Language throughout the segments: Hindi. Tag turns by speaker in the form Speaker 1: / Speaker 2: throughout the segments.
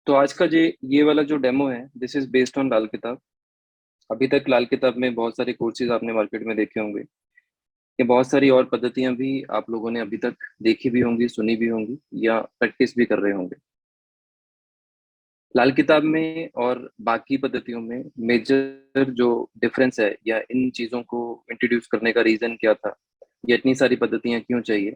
Speaker 1: तो आज का ये वाला जो डेमो है, दिस इज बेस्ड ऑन लाल किताब। अभी तक लाल किताब में बहुत सारे कोर्सेज आपने मार्केट में देखे होंगे। ये बहुत सारी और पद्धतियां भी आप लोगों ने अभी तक देखी भी होंगी, सुनी भी होंगी या प्रैक्टिस भी कर रहे होंगे। लाल किताब में और बाकी पद्धतियों में मेजर जो डिफरेंस है या इन चीजों को इंट्रोड्यूस करने का रीजन क्या था, या इतनी सारी पद्धतियां क्यों चाहिए।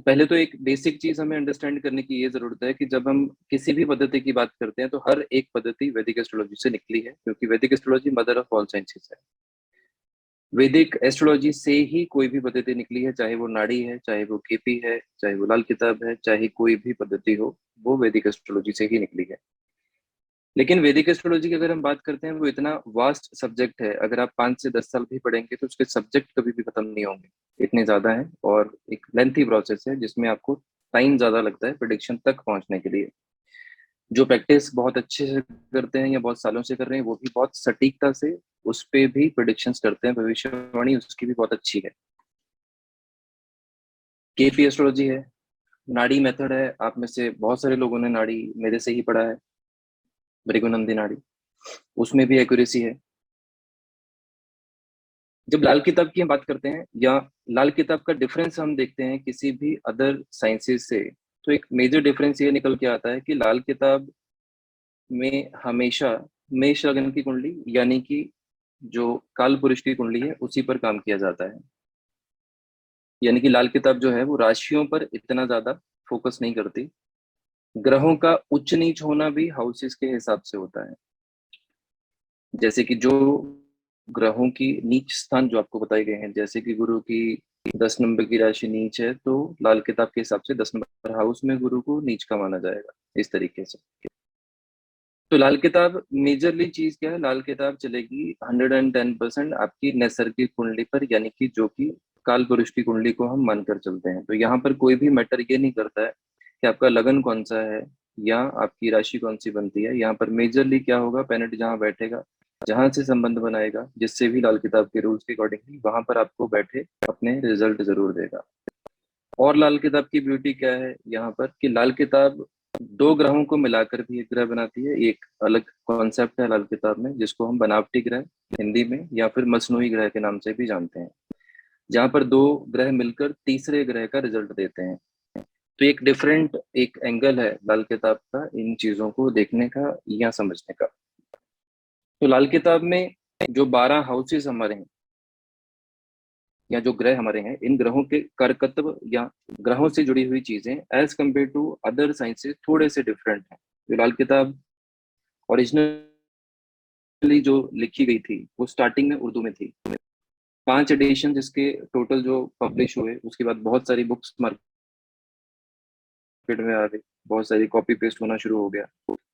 Speaker 1: पहले तो एक बेसिक चीज हमें अंडरस्टैंड करने की ये जरूरत है कि जब हम किसी भी पद्धति की बात करते हैं तो हर एक पद्धति वैदिक एस्ट्रोलॉजी से निकली है, क्योंकि वैदिक astrology mother of all sciences है। वैदिक एस्ट्रोलॉजी से ही कोई भी पद्धति निकली है, चाहे वो नाड़ी है, चाहे वो केपी है, चाहे वो लाल किताब है, चाहे कोई भी पद्धति हो, वो वैदिक एस्ट्रोलॉजी से ही निकली है। लेकिन वैदिक एस्ट्रोलॉजी की अगर हम बात करते हैं, वो इतना वास्ट सब्जेक्ट है, अगर आप 5 से 10 साल भी पढ़ेंगे तो उसके सब्जेक्ट कभी भी खत्म नहीं होंगे, इतने ज्यादा है। और एक लेंथी प्रोसेस है जिसमें आपको टाइम ज्यादा लगता है प्रिडिक्शन तक पहुंचने के लिए। जो प्रैक्टिस बहुत अच्छे से करते हैं या बहुत सालों से कर रहे हैं, वो भी बहुत सटीकता से उस पे भी प्रिडिक्शंस करते हैं, भविष्यवाणी उसकी भी बहुत अच्छी है। केपी एस्ट्रोलॉजी है, नाड़ी मेथड है। आप में से बहुत सारे लोगों ने नाड़ी मेरे से ही पढ़ा है, भृगुनंदी नाड़ी, उसमें भी एक्यूरेसी है। जब लाल किताब की हम बात करते हैं या लाल किताब का डिफरेंस हम देखते हैं किसी भी अदर साइंसेस से, तो एक मेजर डिफरेंस ये निकल के आता है कि लाल किताब में हमेशा मेष लग्न की कुंडली, यानी कि जो काल पुरुष की कुंडली है, उसी पर काम किया जाता है। यानी कि लाल किताब जो है वो राशियों पर इतना ज्यादा फोकस नहीं करती। ग्रहों का उच्च नीच होना भी हाउसेस के हिसाब से होता है। जैसे कि जो ग्रहों की नीच स्थान जो आपको बताए गए हैं, जैसे कि गुरु की 10 नंबर की राशि नीच है, तो लाल किताब के हिसाब से 10 नंबर हाउस में गुरु को नीच का माना जाएगा, इस तरीके से। तो लाल किताब मेजरली चीज क्या है, लाल किताब चलेगी 110% आपकी नैसर्गिक कुंडली पर, यानी कि जो कि काल पुरुष की कुंडली को हम मानकर चलते हैं। तो यहाँ पर कोई भी मैटर ये नहीं करता है कि आपका लगन कौन सा है या आपकी राशि कौन सी बनती है। यहाँ पर मेजरली क्या होगा, प्लैनेट जहाँ बैठेगा, जहां से संबंध बनाएगा, जिससे भी लाल किताब के रूल्स के अकॉर्डिंगली वहां पर आपको बैठे अपने रिजल्ट जरूर देगा। और लाल किताब की ब्यूटी क्या है यहाँ पर, कि लाल किताब दो ग्रहों को मिलाकर भी एक ग्रह बनाती है। एक अलग कॉन्सेप्ट है लाल किताब में, जिसको हम बनावटी ग्रह हिंदी में या फिर मसनूई ग्रह के नाम से भी जानते हैं, जहाँ पर दो ग्रह मिलकर तीसरे ग्रह का रिजल्ट देते हैं। तो एक डिफरेंट एक एंगल है लाल किताब का इन चीजों को देखने का या समझने का। तो लाल किताब में जो 12 हाउसेस हमारे हैं या जो ग्रह हमारे हैं, इन ग्रहों के करकत्व या ग्रहों से जुड़ी हुई चीजें as compare to other sciences थोड़े से डिफरेंट हैं। जो लाल किताब ओरिजिनली जो लिखी गई थी वो स्टार्टिंग में उर्दू में थी। 5 एडिशन जिसके टोटल जो पब्लिश हुए, उसके बाद बहुत सारी बुक्स मार्केट में आ गई, बहुत सारी कॉपी पेस्ट होना शुरू हो गया,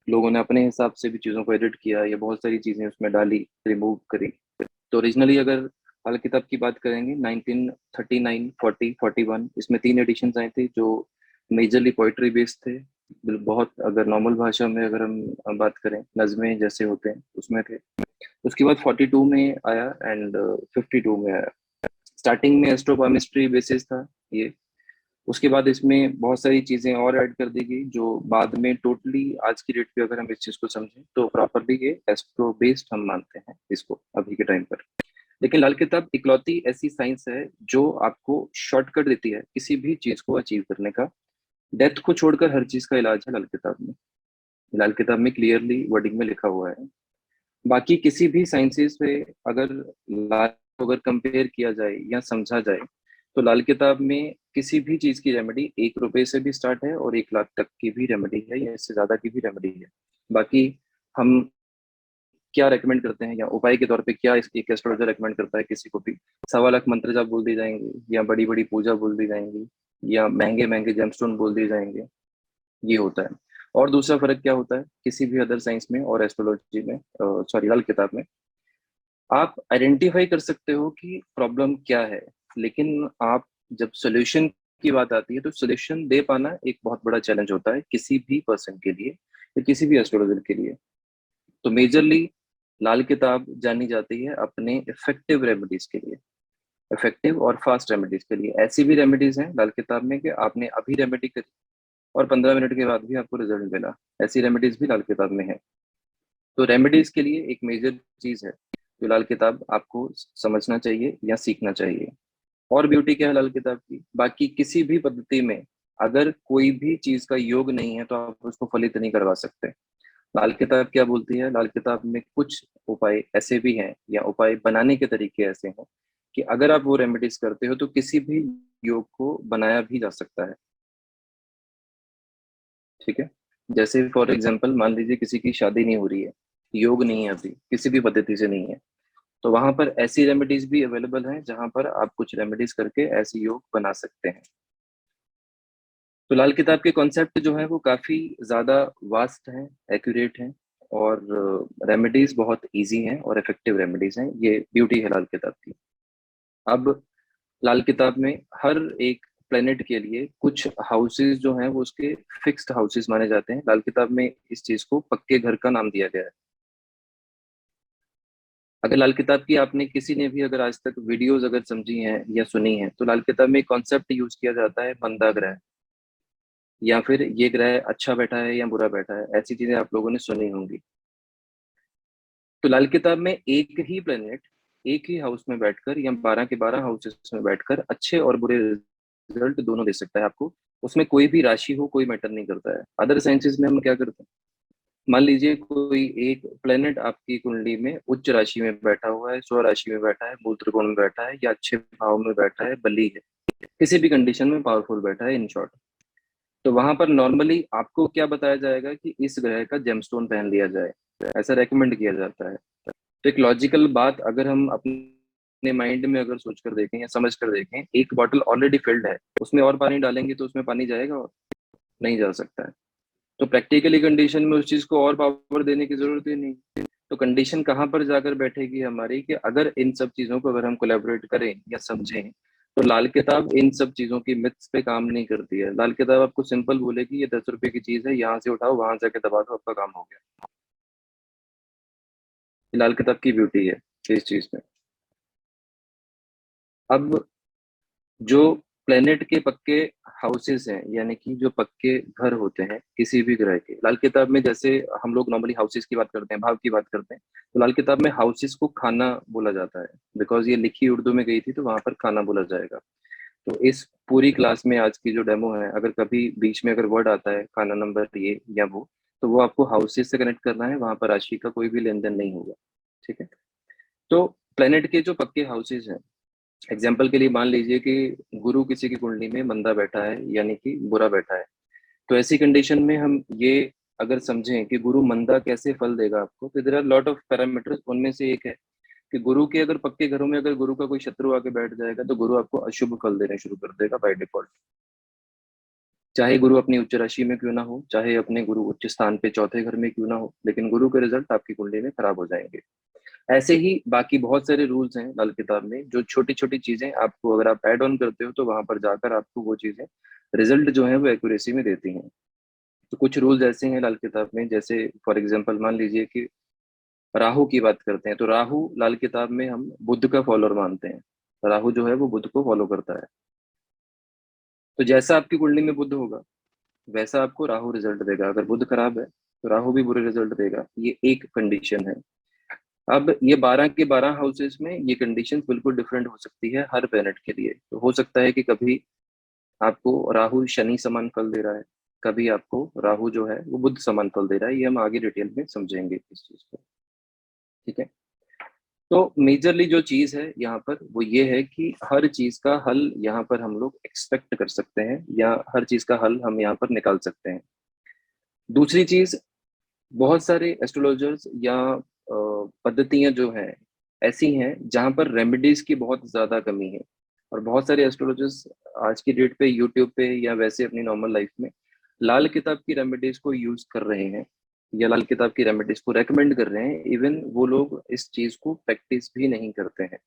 Speaker 1: लोगों ने अपने हिसाब से भी चीजों को एडिट किया या बहुत सारी चीजें उसमें डाली, रिमूव करी। तो ओरिजिनली अगर लाल किताब की बात करेंगे 1939, 40, 41, इसमें 3 एडिशन आए थे जो मेजरली पोइट्री बेस्ड थे। बहुत अगर नॉर्मल भाषा में अगर हम बात करें, नज़में जैसे होते हैं उसमें थे। उसके बाद 42 में आया एंड 52 में आया। स्टार्टिंग में एस्ट्रोपामिस्ट्री बेसिस था ये। उसके बाद इसमें बहुत सारी चीजें और ऐड कर दी गई, जो बाद में टोटली आज की डेट पे अगर हम इस चीज को समझें तो प्रॉपरली ये एस्ट्रो बेस्ड हम मानते हैं इसको अभी के टाइम पर। लेकिन लाल किताब इकलौती ऐसी साइंस है जो आपको शॉर्टकट देती है किसी भी चीज को अचीव करने का। डेथ को छोड़कर हर चीज का इलाज है लाल किताब में। लाल किताब में क्लियरली वर्डिंग में लिखा हुआ है। बाकी किसी भी साइंसेस से अगर लाल अगर कंपेयर किया जाए या समझा जाए, तो लाल किताब में किसी भी चीज की रेमेडी 1 रुपए से भी स्टार्ट है और 1 लाख तक की भी रेमेडी है या इससे ज्यादा की भी रेमेडी है। बाकी हम क्या रेकमेंड करते हैं या उपाय के तौर पे क्या एक एस्ट्रोलॉजर रेकमेंड करता है किसी को भी, 1.25 लाख मंत्र जाप बोल दी जाएंगे या बड़ी बड़ी पूजा बोल दी जाएंगी या महंगे महंगे जेमस्टोन बोल दिए जाएंगे, ये होता है। और दूसरा फर्क क्या होता है किसी भी अदर साइंस में और एस्ट्रोलॉजी में, सॉरी लाल किताब में, आप आइडेंटिफाई कर सकते हो कि प्रॉब्लम क्या है, लेकिन आप जब सोल्यूशन की बात आती है तो सोल्यूशन दे पाना एक बहुत बड़ा चैलेंज होता है किसी भी पर्सन के लिए या किसी भी एस्ट्रोलॉजर के लिए। तो मेजरली लाल किताब जानी जाती है अपने इफेक्टिव रेमेडीज के लिए, इफेक्टिव और फास्ट रेमेडीज के लिए। ऐसी भी रेमेडीज हैं लाल किताब में कि आपने अभी रेमेडी करी और 15 मिनट के बाद भी आपको रिजल्ट मिला। ऐसी रेमेडीज भी लाल किताब में है। तो रेमेडीज के लिए एक मेजर चीज है जो लाल किताब आपको समझना चाहिए या सीखना चाहिए। और ब्यूटी क्या है लाल किताब की, बाकी किसी भी पद्धति में अगर कोई भी चीज का योग नहीं है तो आप उसको फलित नहीं करवा सकते। लाल किताब क्या बोलती है, लाल किताब में कुछ उपाय ऐसे भी हैं या उपाय बनाने के तरीके ऐसे हैं कि अगर आप वो रेमेडीज करते हो तो किसी भी योग को बनाया भी जा सकता है। ठीक है। जैसे फॉर एग्जाम्पल मान लीजिए किसी की शादी नहीं हो रही है, योग नहीं है अभी, किसी भी पद्धति से नहीं है, तो वहां पर ऐसी रेमेडीज भी अवेलेबल हैं जहां पर आप कुछ रेमेडीज करके ऐसे योग बना सकते हैं। तो लाल किताब के कॉन्सेप्ट जो है वो काफी ज्यादा वास्ट हैं, एक्यूरेट हैं, और रेमेडीज बहुत इजी हैं और इफेक्टिव रेमेडीज हैं। ये ब्यूटी है लाल किताब की। अब लाल किताब में हर एक प्लेनेट के लिए कुछ हाउसेस जो हैं वो उसके फिक्स्ड हाउसेस माने जाते हैं। लाल किताब में इस चीज को पक्के घर का नाम दिया गया है। अगर लाल किताब की आपने किसी ने भी अगर आज तक वीडियोस अगर समझी हैं या सुनी है, तो लाल किताब में कॉन्सेप्ट यूज किया जाता है मंदा ग्रह, या फिर ये ग्रह अच्छा बैठा है या बुरा बैठा है, ऐसी चीजें आप लोगों ने सुनी होंगी। तो लाल किताब में एक ही प्लेनेट एक ही हाउस में बैठकर या 12 के 12 हाउसेस में बैठकर अच्छे और बुरे रिजल्ट दोनों दे सकता है आपको। उसमें कोई भी राशि हो कोई मैटर नहीं करता है। अदर साइंसेस में हम क्या करते हैं, मान लीजिए कोई एक प्लेनेट आपकी कुंडली में उच्च राशि में बैठा हुआ है, स्व राशि में बैठा है, मूल त्रिकोण में बैठा है, या अच्छे भाव में बैठा है, बली है, किसी भी कंडीशन में पावरफुल बैठा है इन शॉर्ट, तो वहां पर नॉर्मली आपको क्या बताया जाएगा कि इस ग्रह का जेमस्टोन पहन लिया जाए, ऐसा रेकमेंड किया जाता है। तो एक लॉजिकल बात अगर हम अपने माइंड में अगर सोच कर देखें या समझ कर देखें, एक बॉटल ऑलरेडी फिल्ड है, उसमें और पानी डालेंगे तो उसमें पानी जाएगा? और नहीं जा सकता है। तो प्रैक्टिकली कंडीशन में उस चीज को और पावर देने की जरूरत ही नहीं। तो कंडीशन कहाँ पर जाकर बैठेगी हमारी, कि अगर इन सब चीजों को अगर हम कोलैबोरेट करें या समझें, तो लाल किताब इन सब चीजों की मिथ्स पे काम नहीं करती है। लाल किताब आपको सिंपल बोलेगी ये 10 रुपए की चीज है, यहाँ से उठाओ वहां जाके दबा दो, आपका काम हो गया। ये लाल किताब की ब्यूटी है इस चीज में। अब जो प्लेनेट के पक्के हाउसेस हैं, यानी कि जो पक्के घर होते हैं किसी भी ग्रह के, लाल किताब में जैसे हम लोग नॉर्मली हाउसेस की बात करते हैं, भाव की बात करते हैं, तो लाल किताब में हाउसेस को खाना बोला जाता है। बिकॉज ये लिखी उर्दू में गई थी तो वहां पर खाना बोला जाएगा। तो इस पूरी क्लास में आज की जो डेमो है, अगर कभी बीच में अगर वर्ड आता है खाना नंबर ये या वो, तो वो आपको हाउसेस से कनेक्ट करना है, वहां पर राशि का कोई भी लेन देन नहीं होगा। ठीक है। तो प्लेनेट के जो पक्के हाउसेस हैं, एग्जाम्पल के लिए मान लीजिए कि गुरु किसी की कुंडली में मंदा बैठा है यानी कि बुरा बैठा है, तो ऐसी कंडीशन में हम ये अगर समझें कि गुरु मंदा कैसे फल देगा आपको, तो there are lot of parameters. उनमें से एक है कि गुरु के अगर पक्के घरों में अगर गुरु का कोई शत्रु आके बैठ जाएगा तो गुरु आपको अशुभ फल देने शुरू कर देगा बाय डिफॉल्ट। चाहे गुरु अपनी उच्च राशि में क्यों ना हो, चाहे अपने गुरु उच्च स्थान पे चौथे घर में क्यों ना हो, लेकिन गुरु के रिजल्ट आपकी कुंडली में खराब हो जाएंगे। ऐसे ही बाकी बहुत सारे रूल्स हैं लाल किताब में, जो छोटी छोटी चीजें आपको अगर आप ऐड ऑन करते हो तो वहां पर जाकर आपको वो चीजें रिजल्ट जो है वो एक्यूरेसी में देती हैं। तो कुछ रूल्स ऐसे हैं लाल किताब में, जैसे फॉर एग्जांपल मान लीजिए कि राहु की बात करते हैं, तो राहु लाल किताब में हम बुध का फॉलोअर मानते हैं। राहु जो है वो बुध को फॉलो करता है। तो जैसा आपकी कुंडली में बुध होगा वैसा आपको राहु रिजल्ट देगा। अगर बुध खराब है तो राहु भी बुरे रिजल्ट देगा। ये एक कंडीशन है। अब ये 12 के 12 हाउसेस में ये कंडीशंस बिल्कुल डिफरेंट हो सकती है हर प्लेनेट के लिए। तो हो सकता है कि कभी आपको राहु शनि समान फल दे रहा है, कभी आपको राहु जो है वो बुध समान फल दे रहा है। ये हम आगे डिटेल में समझेंगे इस चीज को। ठीक है। तो मेजरली जो चीज है यहाँ पर वो ये है कि हर चीज का हल यहाँ पर हम लोग एक्सपेक्ट कर सकते हैं, या हर चीज का हल हम यहाँ पर निकाल सकते हैं। दूसरी चीज, बहुत सारे एस्ट्रोलॉजर्स या पद्धतियां जो हैं ऐसी हैं जहां पर रेमेडीज की बहुत ज्यादा कमी है। और बहुत सारे एस्ट्रोलॉजर्स आज की डेट पे यूट्यूब पे या वैसे अपनी नॉर्मल लाइफ में लाल किताब की रेमेडीज को यूज कर रहे हैं, या लाल किताब की रेमेडीज को रेकमेंड कर रहे हैं। इवन वो लोग इस चीज को प्रैक्टिस भी नहीं करते हैं,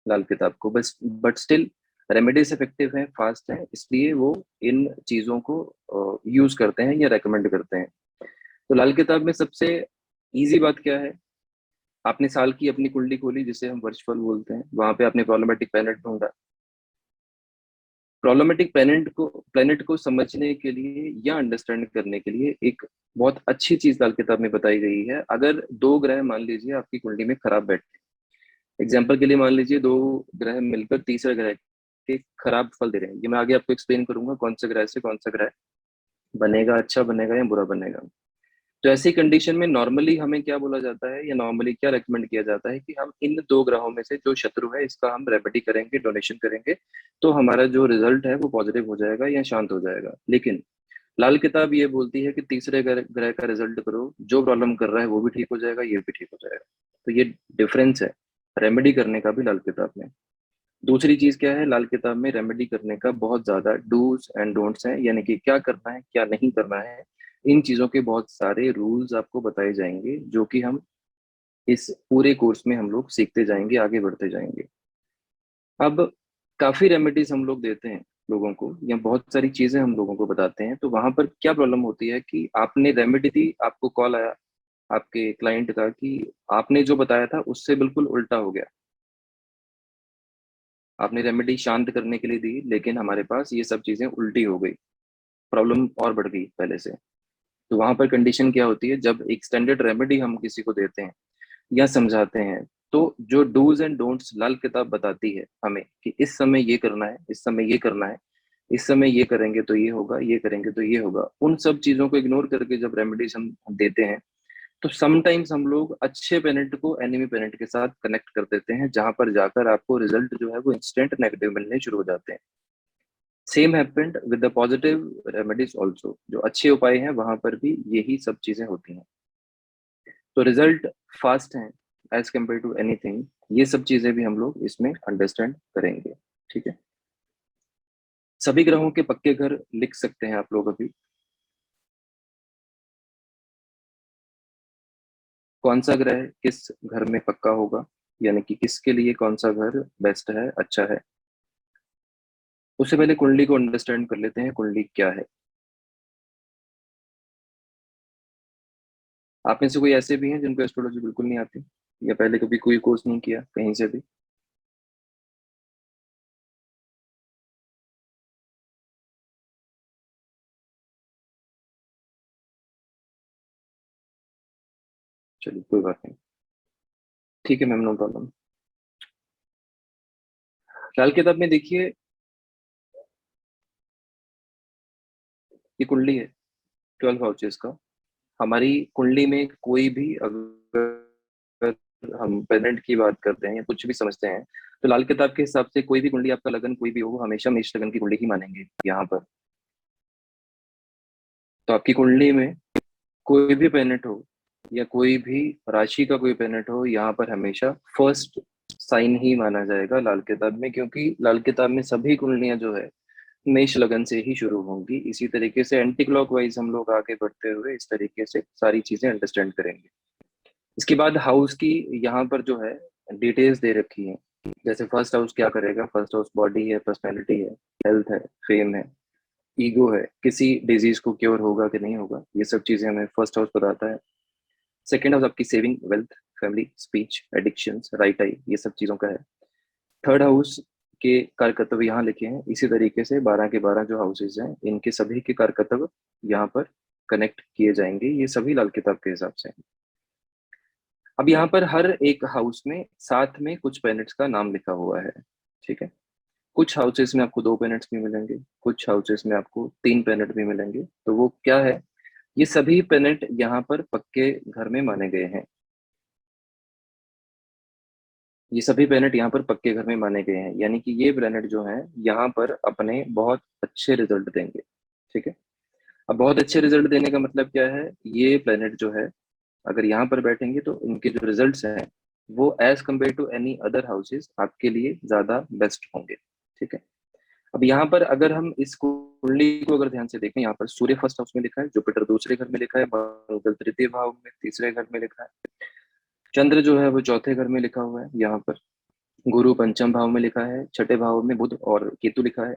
Speaker 1: लाल किताब को, बस बट स्टिल रेमेडीज इफेक्टिव हैं, फास्ट हैं, इसलिए वो इन चीजों को यूज करते हैं या रेकमेंड करते हैं। तो लाल किताब में सबसे इजी बात क्या है, आपने साल की अपनी कुंडली खोली जिसे हम वर्षफल बोलते हैं, वहां पे आपने प्रॉब्लमेटिक प्लैनेट ढूंढा, प्रॉब्लमेटिक प्लेनेट को समझने के लिए या अंडरस्टैंड करने के लिए एक बहुत अच्छी चीज लाल किताब में बताई गई है। अगर दो ग्रह मान लीजिए आपकी कुंडली में खराब बैठे, एग्जाम्पल के लिए मान लीजिए दो ग्रह मिलकर तीसरे ग्रह के खराब फल दे रहे हैं, ये मैं आगे आपको एक्सप्लेन करूंगा कौन से ग्रह से कौन सा ग्रह बनेगा, अच्छा बनेगा या बुरा बनेगा। तो ऐसी कंडीशन में नॉर्मली हमें क्या बोला जाता है या नॉर्मली क्या रेकमेंड किया जाता है कि हम इन दो ग्रहों में से जो शत्रु है इसका हम रेमेडी करेंगे, डोनेशन करेंगे, तो हमारा जो रिजल्ट है वो पॉजिटिव हो जाएगा या शांत हो जाएगा। लेकिन लाल किताब ये बोलती है कि तीसरे ग्रह का रिजल्ट करो, जो प्रॉब्लम कर रहा है वो भी ठीक हो जाएगा, ये भी ठीक हो जाएगा। तो ये डिफरेंस है रेमेडी करने का भी लाल किताब में। दूसरी चीज क्या है, लाल किताब में रेमेडी करने का बहुत ज्यादा डूज एंड डोंट्स हैं, यानी कि क्या करना है क्या नहीं करना है। इन चीजों के बहुत सारे रूल्स आपको बताए जाएंगे जो कि हम इस पूरे कोर्स में हम लोग सीखते जाएंगे, आगे बढ़ते जाएंगे। अब काफी रेमेडीज हम लोग देते हैं लोगों को या बहुत सारी चीजें हम लोगों को बताते हैं, तो वहां पर क्या प्रॉब्लम होती है कि आपने रेमेडी दी, आपको कॉल आया आपके क्लाइंट का कि आपने जो बताया था उससे बिल्कुल उल्टा हो गया। आपने रेमेडी शांत करने के लिए दी लेकिन हमारे पास ये सब चीजें उल्टी हो गई, प्रॉब्लम और बढ़ गई पहले से। तो वहां पर कंडीशन क्या होती है, जब एक स्टैंडर्ड रेमेडी हम किसी को देते हैं या समझाते हैं, तो जो डूज एंड डोंट्स लाल किताब बताती है हमें कि इस समय ये करना है, इस समय ये करना है, इस समय ये करेंगे तो ये होगा, ये करेंगे तो ये होगा, उन सब चीजों को इग्नोर करके जब रेमेडीज हम देते हैं तो समटाइम्स हम लोग अच्छे पेरेंट को एनिमी पेरेंट के साथ कनेक्ट कर देते हैं, जहां पर जाकर आपको रिजल्ट जो है वो इंस्टेंट नेगेटिव मिलने शुरू हो जाते हैं। Same happened with the positive remedies also, जो अच्छे उपाय हैं वहां पर भी यही सब चीजें होती हैं। तो रिजल्ट फास्ट है एज कम्पेयर टू एनीथिंग, ये सब चीजें भी हम लोग इसमें अंडरस्टैंड करेंगे। ठीक है, सभी ग्रहों के पक्के घर लिख सकते हैं आप लोग अभी? कौन सा ग्रह किस घर में पक्का होगा, यानी कि किसके लिए कौन सा घर बेस्ट है, अच्छा है। उससे पहले कुंडली को अंडरस्टैंड कर लेते हैं, कुंडली क्या है। आप में से कोई ऐसे भी हैं जिनको एस्ट्रोलॉजी बिल्कुल नहीं आती या पहले कभी कोई कोर्स नहीं किया कहीं से भी? चलिए कोई बात नहीं, ठीक है मैम, नो प्रॉब्लम। लाल किताब में देखिए, ये कुंडली है 12 हाउसेस का। हमारी कुंडली में कोई भी अगर हम पेरेंट की बात करते हैं या कुछ भी समझते हैं, तो लाल किताब के हिसाब से कोई भी कुंडली आपका लगन कोई भी हो, वो हमेशा मेष लगन की कुंडली ही मानेंगे यहाँ पर। तो आपकी कुंडली में कोई भी प्लेनेट हो या कोई भी राशि का कोई प्लेनेट हो, यहाँ पर हमेशा फर्स्ट साइन ही माना जाएगा लाल किताब में, क्योंकि लाल किताब में सभी कुंडलियां जो है मेष लगन से ही शुरू होंगी। इसी तरीके से एंटी क्लॉकवाइज हम लोग आगे बढ़ते हुए इस तरीके से सारी चीजें अंडरस्टैंड करेंगे। इसके बाद हाउस की यहाँ पर जो है डिटेल्स दे रखी है। जैसे फर्स्ट हाउस क्या करेगा, फर्स्ट हाउस बॉडी है, पर्सनैलिटी है, हेल्थ है, फेम है, ईगो है, किसी डिजीज को क्योर होगा कि नहीं होगा, ये सब चीजें हमें फर्स्ट हाउस बताता है। सेकेंड हाउस आपकी saving, wealth, family, speech, addictions, right I, ये सब चीजों का है। थर्ड हाउस के कारकत्व यहाँ लिखे हैं, इसी तरीके से 12 के 12 जो हाउसेज हैं इनके सभी के कारकत्व यहाँ पर कनेक्ट किए जाएंगे, ये सभी लाल किताब के हिसाब से। अब यहाँ पर हर एक हाउस में साथ में कुछ प्लैनेट्स का नाम लिखा हुआ है। ठीक है, कुछ हाउसेस में आपको दो प्लैनेट्स भी मिलेंगे, कुछ हाउसेस में आपको तीन प्लैनेट भी मिलेंगे। तो वो क्या है, ये सभी प्लैनेट यहाँ पर पक्के घर में माने गए हैं। ये सभी प्लैनेट यहाँ पर पक्के घर में माने गए हैं, यानी कि ये प्लैनेट जो हैं यहाँ पर अपने बहुत अच्छे रिजल्ट देंगे। ठीक है, अब बहुत अच्छे रिजल्ट देने का मतलब क्या है, ये प्लैनेट जो है अगर यहाँ पर बैठेंगे तो इनके जो रिजल्ट्स हैं वो as compare to any other houses आपके लिए ज्यादा बेस्ट होंगे। ठीक है, अब यहाँ पर अगर हम इस कुंडली को अगर ध्यान से देखें, यहाँ पर सूर्य फर्स्ट हाउस में लिखा है, जुपिटर दूसरे घर में लिखा है, मंगल तृतीय भाव में तीसरे घर में लिखा है, चंद्र जो है वो चौथे घर में लिखा हुआ है यहाँ पर, गुरु पंचम भाव में लिखा है, छठे भाव में बुध और केतु लिखा है।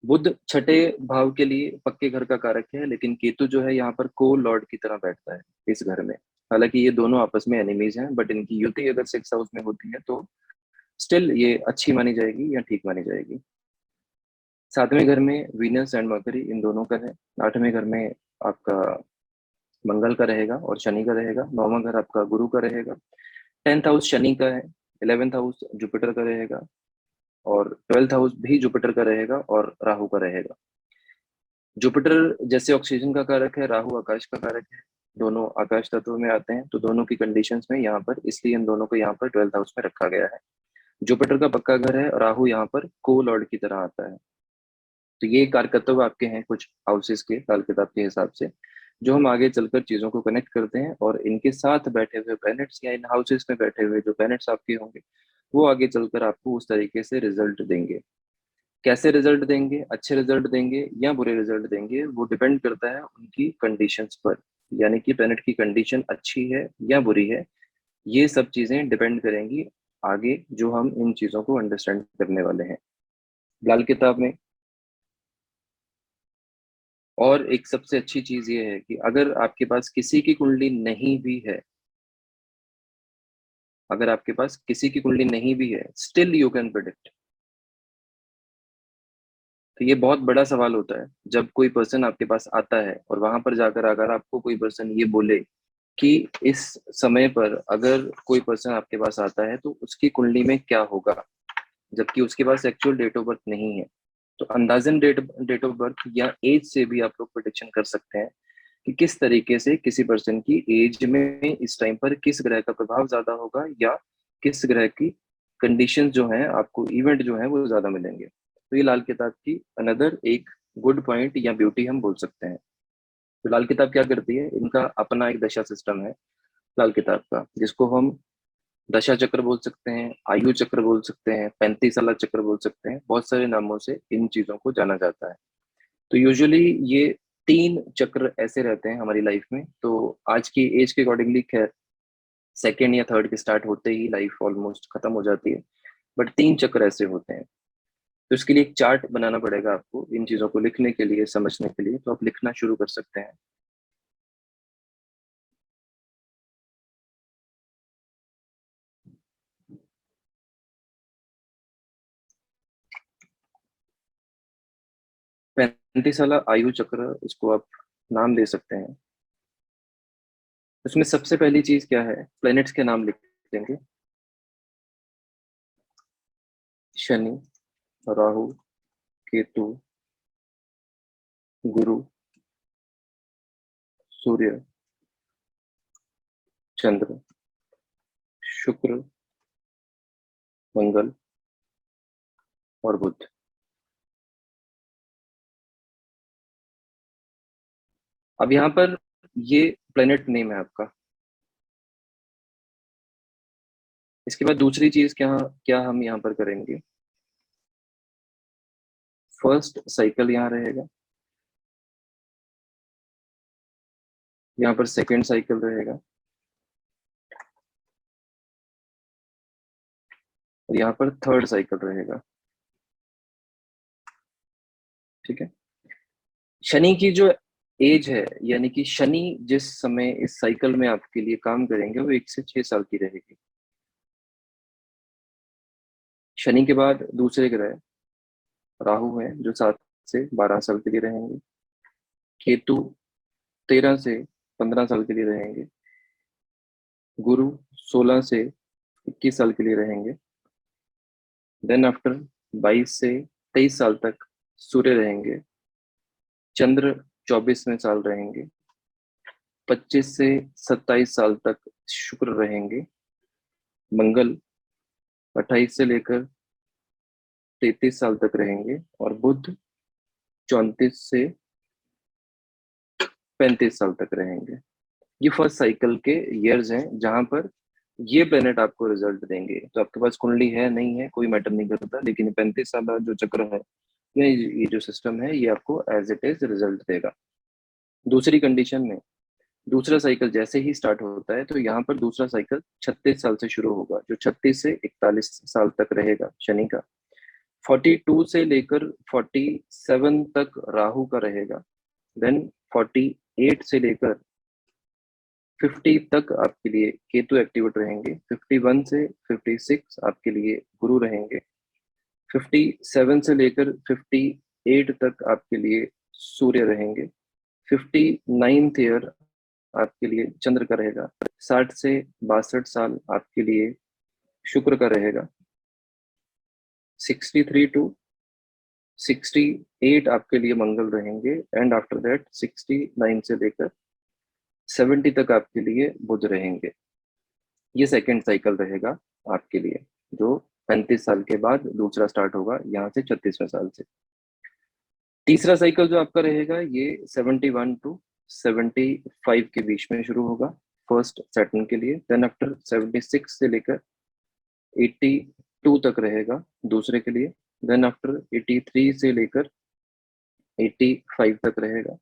Speaker 1: बुध छठे भाव के लिए पक्के घर का कारक है, लेकिन केतु जो है यहाँ पर को लॉर्ड की तरह बैठता है इस घर में। हालांकि ये दोनों आपस में एनिमीज हैं, बट इनकी युति अगर सिक्स हाउस में होती है तो स्टिल ये अच्छी मानी जाएगी या ठीक मानी जाएगी। 7वें घर में वीनस एंड मरकरी इन दोनों का है। 8वें घर में आपका मंगल का रहेगा और शनि का रहेगा। 9वां घर आपका गुरु का रहेगा। 10th हाउस शनि का है। 11th हाउस जुपिटर का रहेगा और 12th हाउस भी जुपिटर का रहेगा और राहु का रहेगा। जुपिटर जैसे ऑक्सीजन का कारक है, राहु आकाश का कारक है, दोनों आकाश तत्व में आते हैं, तो दोनों की कंडीशंस में यहाँ पर, इसलिए इन दोनों को यहाँ पर 12th हाउस में रखा गया है। जुपिटर का पक्का घर है, राहु यहाँ पर को लॉर्ड की तरह आता है। तो ये कारकत्व आपके हैं कुछ हाउसेस के काल किताब के हिसाब से, जो हम आगे चलकर चीजों को कनेक्ट करते हैं, और इनके साथ बैठे हुए प्लैनेट्स या इन हाउसेस में बैठे हुए जो प्लैनेट्स आपके होंगे वो आगे चलकर आपको उस तरीके से रिजल्ट देंगे। कैसे रिजल्ट देंगे, अच्छे रिजल्ट देंगे या बुरे रिजल्ट देंगे, वो डिपेंड करता है उनकी कंडीशंस पर। यानी कि प्लैनेट की कंडीशन अच्छी है या बुरी है, ये सब चीजें डिपेंड करेंगी आगे जो हम इन चीजों को अंडरस्टैंड करने वाले हैं लाल किताब में। और एक सबसे अच्छी चीज ये है कि अगर आपके पास किसी की कुंडली नहीं भी है, अगर आपके पास किसी की कुंडली नहीं भी है, स्टिल यू कैन प्रिडिक्ट। तो ये बहुत बड़ा सवाल होता है जब कोई पर्सन आपके पास आता है और वहां पर जाकर अगर आपको कोई पर्सन ये बोले कि इस समय पर अगर कोई पर्सन आपके पास आता है तो उसकी कुंडली में क्या होगा, जबकि उसके पास एक्चुअल डेट ऑफ बर्थ नहीं है। तो अंदाजन डेट ऑफ बर्थ या एज से भी आप लोग प्रोडिक्शन कर सकते हैं कि किस तरीके से किसी पर्सन की एज में इस टाइम पर किस ग्रह का प्रभाव ज्यादा होगा या किस ग्रह की कंडीशन जो है, आपको इवेंट जो है वो ज्यादा मिलेंगे। तो ये लाल किताब की अनदर एक गुड पॉइंट या ब्यूटी हम बोल सकते हैं। तो लाल किताब क्या करती है, इनका अपना एक दशा सिस्टम है लाल किताब का, जिसको हम दशा चक्र बोल सकते हैं, आयु चक्र बोल सकते हैं, 35 साला चक्र बोल सकते हैं, बहुत सारे नामों से इन चीजों को जाना जाता है। तो यूजुअली ये 3 चक्र ऐसे रहते हैं हमारी लाइफ में। तो आज की एज के अकॉर्डिंगली खैर सेकेंड या थर्ड के स्टार्ट होते ही लाइफ ऑलमोस्ट खत्म हो जाती है, बट 3 चक्र ऐसे होते हैं। तो इसके लिए एक चार्ट बनाना पड़ेगा आपको इन चीजों को लिखने के लिए, समझने के लिए। तो आप लिखना शुरू कर सकते हैं। 35 साला आयु चक्र, इसको आप नाम दे सकते हैं। उसमें सबसे पहली चीज क्या है, प्लैनेट्स के नाम लिख देंगे। शनि, राहु, केतु, गुरु, सूर्य, चंद्र, शुक्र, मंगल और बुध। अब यहाँ पर ये प्लेनेट नेम है आपका। इसके बाद दूसरी चीज क्या क्या हम यहाँ पर करेंगे, फर्स्ट साइकिल यहाँ रहेगा, यहाँ पर सेकंड साइकिल रहेगा और यहाँ पर थर्ड साइकिल रहेगा। ठीक है। शनि की जो एज है, यानी कि शनि जिस समय इस साइकिल में आपके लिए काम करेंगे वो 1 से 6 साल की रहेगी। शनि के बाद दूसरे ग्रह राहु है जो 7 से 12 साल के लिए रहेंगे। केतु 13 से 15 साल के लिए रहेंगे। गुरु 16 से 21 साल के लिए रहेंगे। देन आफ्टर 22 से 23 साल तक सूर्य रहेंगे। चंद्र 24वें साल रहेंगे। 25 से 27 साल तक शुक्र रहेंगे। मंगल 28 से लेकर 33 साल तक रहेंगे और बुध 34 से 35 साल तक रहेंगे। ये फर्स्ट साइकिल के ईयर्स हैं जहां पर ये प्लेनेट आपको रिजल्ट देंगे। तो आपके पास कुंडली है नहीं है कोई मैटर नहीं करता, लेकिन 35 साल जो चक्र है, ये जो सिस्टम है, ये आपको एज इट इज रिजल्ट देगा। दूसरी कंडीशन में दूसरा साइकिल जैसे ही स्टार्ट होता है तो यहाँ पर दूसरा साइकिल 36 साल से शुरू होगा, जो 36 से 41 साल तक रहेगा शनि का। 42 से लेकर 47 तक राहु का रहेगा। देन 48 से लेकर 50 तक आपके लिए केतु एक्टिवेट रहेंगे। 51 से 56 आपके लिए गुरु रहेंगे। 57 से लेकर 58 तक आपके लिए सूर्य रहेंगे। 59th ईयर आपके लिए चंद्र का रहेगा। 60 से 62 साल आपके लिए शुक्र का रहेगा। 63 टू 68 आपके लिए मंगल रहेंगे। एंड आफ्टर दैट 69 से लेकर 70 तक आपके लिए बुध रहेंगे। ये सेकेंड साइकिल रहेगा आपके लिए, जो 35 साल के बाद दूसरा स्टार्ट होगा, यहाँ से 36वें साल से। तीसरा साइकिल जो आपका रहेगा ये 71 टू 75 के बीच में शुरू होगा, फर्स्ट सैटर्न के लिए। देन आफ्टर 76 से लेकर 82 तक रहेगा दूसरे के लिए। देन आफ्टर 83 से लेकर 85 तक रहेगा।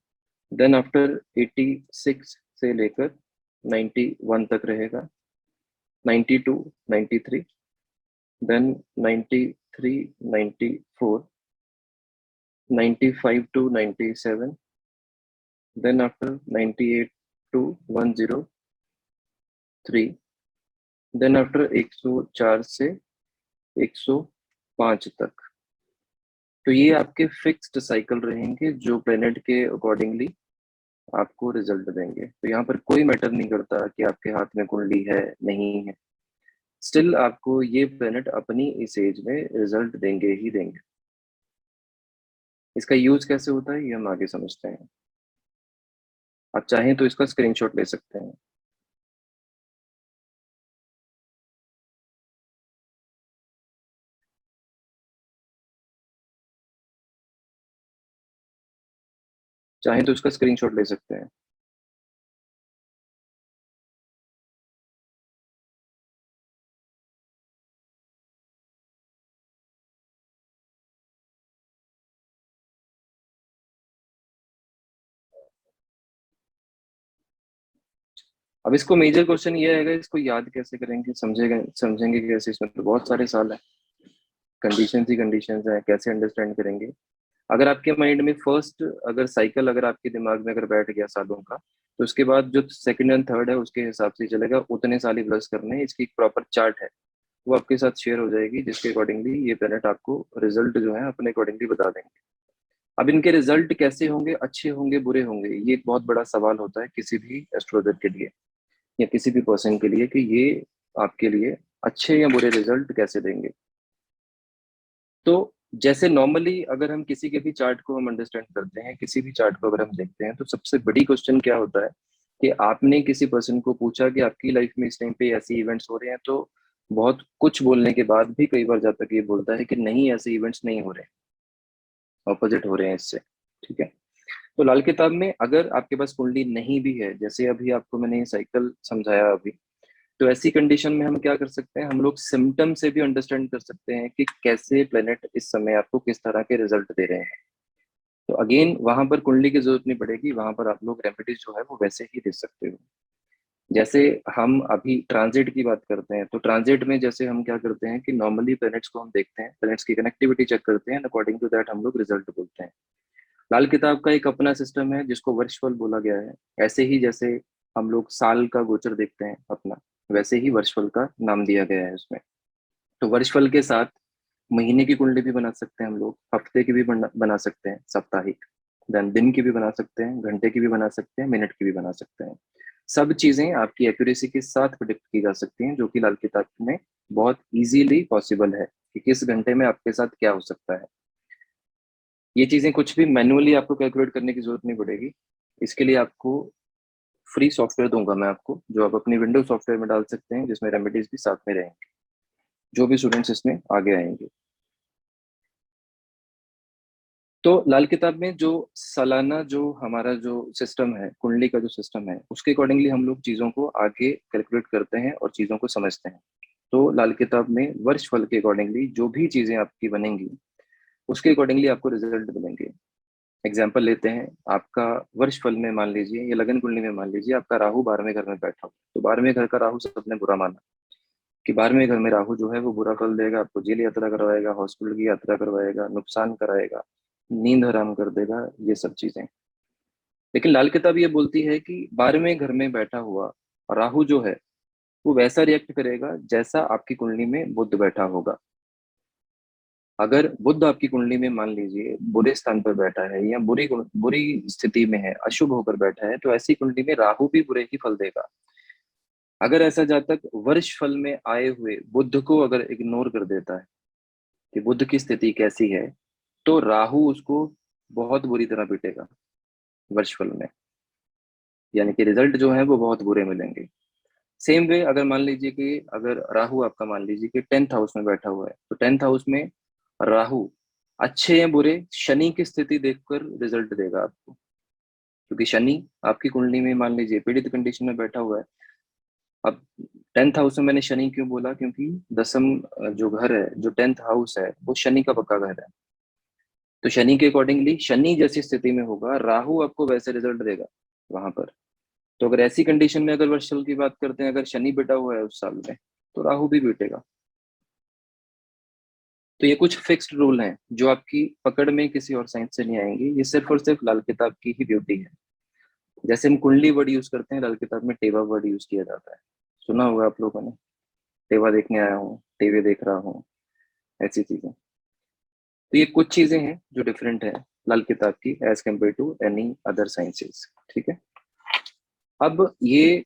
Speaker 1: देन आफ्टर 86 से लेकर 91 तक रहेगा। 92, 93, then 93, 94, 95 to 97, then after 98 to 103, then after 104 से 105 तक। तो ये आपके फिक्स्ड साइकिल रहेंगे जो प्लेनेट के अकॉर्डिंगली आपको रिजल्ट देंगे। तो यहाँ पर कोई मैटर नहीं करता कि आपके हाथ में कुंडली है नहीं है, स्टिल आपको ये प्लेनेट अपनी इस एज में रिजल्ट देंगे ही देंगे। इसका यूज कैसे होता है ये हम आगे समझते हैं। आप चाहें तो इसका स्क्रीनशॉट ले सकते हैं। चाहें तो इसका स्क्रीनशॉट ले सकते हैं। अब इसको मेजर क्वेश्चन ये आएगा, इसको याद कैसे करेंगे, समझेंगे कैसे? इसमें तो बहुत सारे साल है, कंडीशन ही कंडीशन है, कैसे अंडरस्टैंड करेंगे? अगर आपके माइंड में फर्स्ट अगर साइकिल अगर आपके दिमाग में अगर बैठ गया सालों का, तो उसके बाद जो सेकंड एंड थर्ड है उसके हिसाब से चलेगा, उतने साल ही प्लस करने हैं। इसकी एक प्रॉपर चार्ट है, वो आपके साथ शेयर हो जाएगी, जिसके अकॉर्डिंगली ये प्लेनेट आपको रिजल्ट जो है अपने अकॉर्डिंगली बता देंगे। अब इनके रिजल्ट कैसे होंगे, अच्छे होंगे बुरे होंगे, ये एक बहुत बड़ा सवाल होता है किसी भी एस्ट्रोलॉजर के लिए या किसी भी पर्सन के लिए, कि ये आपके लिए अच्छे या बुरे रिजल्ट कैसे देंगे। तो जैसे नॉर्मली अगर हम किसी के भी चार्ट को हम अंडरस्टैंड करते हैं, किसी भी चार्ट को अगर हम देखते हैं, तो सबसे बड़ी क्वेश्चन क्या होता है कि आपने किसी पर्सन को पूछा कि आपकी लाइफ में इस टाइम पे ऐसे इवेंट्स हो रहे हैं, तो बहुत कुछ बोलने के बाद भी कई बार जब तक ये बोलता है कि नहीं ऐसे इवेंट्स नहीं हो रहे, ऑपोजिट हो रहे हैं इससे। ठीक है, तो लाल किताब में अगर आपके पास कुंडली नहीं भी है, जैसे अभी आपको मैंने ये साइकिल समझाया अभी, तो ऐसी कंडीशन में हम क्या कर सकते हैं, हम लोग सिम्टम से भी अंडरस्टैंड कर सकते हैं कि कैसे प्लेनेट इस समय आपको किस तरह के रिजल्ट दे रहे हैं। तो अगेन वहां पर कुंडली की जरूरत नहीं पड़ेगी, वहां पर आप लोग रेमेडीज जो है वो वैसे ही दे सकते हो। जैसे हम अभी ट्रांजिट की बात करते हैं, तो ट्रांजिट में जैसे हम क्या करते हैं कि नॉर्मली प्लैनेट्स को हम देखते हैं, प्लैनेट्स की कनेक्टिविटी चेक करते हैं, अकॉर्डिंग टू दैट हम लोग रिजल्ट बोलते हैं। लाल किताब का एक अपना सिस्टम है जिसको वर्षफल बोला गया है। ऐसे ही जैसे हम लोग साल का गोचर देखते हैं अपना, वैसे ही वर्षफल का नाम दिया गया है उसमें। तो वर्षफल के साथ महीने की कुंडली भी बना सकते हैं हम लोग, हफ्ते की भी बना सकते हैं, साप्ताहिक, देन दिन की भी बना सकते हैं, घंटे की भी बना सकते हैं, मिनट की भी बना सकते हैं। सब चीजें आपकी एक्यूरेसी के साथ प्रिडिक्ट की जा सकती हैं, जो कि लाल किताब में बहुत इजीली पॉसिबल है कि किस घंटे में आपके साथ क्या हो सकता है। ये चीजें कुछ भी मैनुअली आपको कैलकुलेट करने की जरूरत नहीं पड़ेगी। इसके लिए आपको फ्री सॉफ्टवेयर दूंगा मैं आपको, जो आप अपनी विंडोज सॉफ्टवेयर में डाल सकते हैं, जिसमें रेमेडीज भी साथ में रहेंगे, जो भी स्टूडेंट्स इसमें आगे आएंगे। तो लाल किताब में जो सालाना जो हमारा जो सिस्टम है, कुंडली का जो सिस्टम है, उसके अकॉर्डिंगली हम लोग चीजों को आगे कैलकुलेट करते हैं और चीजों को समझते हैं। तो लाल किताब में वर्ष फल के अकॉर्डिंगली जो भी चीजें आपकी बनेंगी, उसके अकॉर्डिंगली आपको रिजल्ट मिलेंगे। एग्जाम्पल लेते हैं, आपका वर्ष फल में मान लीजिए या लगन कुंडली में मान लीजिए आपका राहु 12वें घर में बैठा हो, तो 12वें घर का राहु सबने बुरा माना कि 12वें घर में राहु जो है वो बुरा फल देगा, आपको जेल यात्रा करवाएगा, हॉस्पिटल की यात्रा करवाएगा, नुकसान कराएगा, नींद हराम कर देगा, ये सब चीजें। लेकिन लाल किताब ये बोलती है कि 12वें घर में बैठा हुआ राहु जो है वो वैसा रिएक्ट करेगा जैसा आपकी कुंडली में बुध बैठा होगा। अगर बुध आपकी कुंडली में मान लीजिए बुरे स्थान पर बैठा है या बुरी स्थिति में है, अशुभ होकर बैठा है, तो ऐसी कुंडली में राहु भी बुरे ही फल देगा। अगर ऐसा जातक वर्ष फल में आए हुए बुध को अगर इग्नोर कर देता है कि बुध की स्थिति कैसी है, तो राहु उसको बहुत बुरी तरह पीटेगा वर्ष फल में, यानी कि रिजल्ट जो है वो बहुत बुरे मिलेंगे। सेम वे अगर मान लीजिए कि अगर राहु आपका मान लीजिए कि 10th हाउस में बैठा हुआ है, तो 10th हाउस में राहु अच्छे या बुरे शनि की स्थिति देखकर रिजल्ट देगा आपको, क्योंकि शनि आपकी कुंडली में मान लीजिए पीड़ित कंडीशन में बैठा हुआ है। अब 10th हाउस में मैंने शनि क्यों बोला, क्योंकि दसम जो घर है, जो 10th हाउस है, वो शनि का पक्का घर है। तो शनि के अकॉर्डिंगली शनि जैसी स्थिति में होगा, राहु आपको वैसे रिजल्ट देगा वहां पर। तो अगर ऐसी कंडीशन में अगर वर्षल की बात करते हैं, अगर शनि बेटा हुआ है उस साल में, तो राहु भी बेटेगा। तो ये कुछ फिक्स्ड रूल हैं जो आपकी पकड़ में किसी और साइंस से नहीं आएंगी, ये सिर्फ और सिर्फ लाल किताब की ही ब्यूटी है। जैसे हम कुंडली वर्ड यूज करते हैं, लाल किताब में टेवा वर्ड यूज किया जाता है, सुना होगा आप लोगों ने, टेवा देखने आया हूँ, टेवे देख रहा हूँ, ऐसी चीजें। तो ये कुछ चीजें हैं जो डिफरेंट है लाल किताब की as compare to any other sciences. ठीक है। अब ये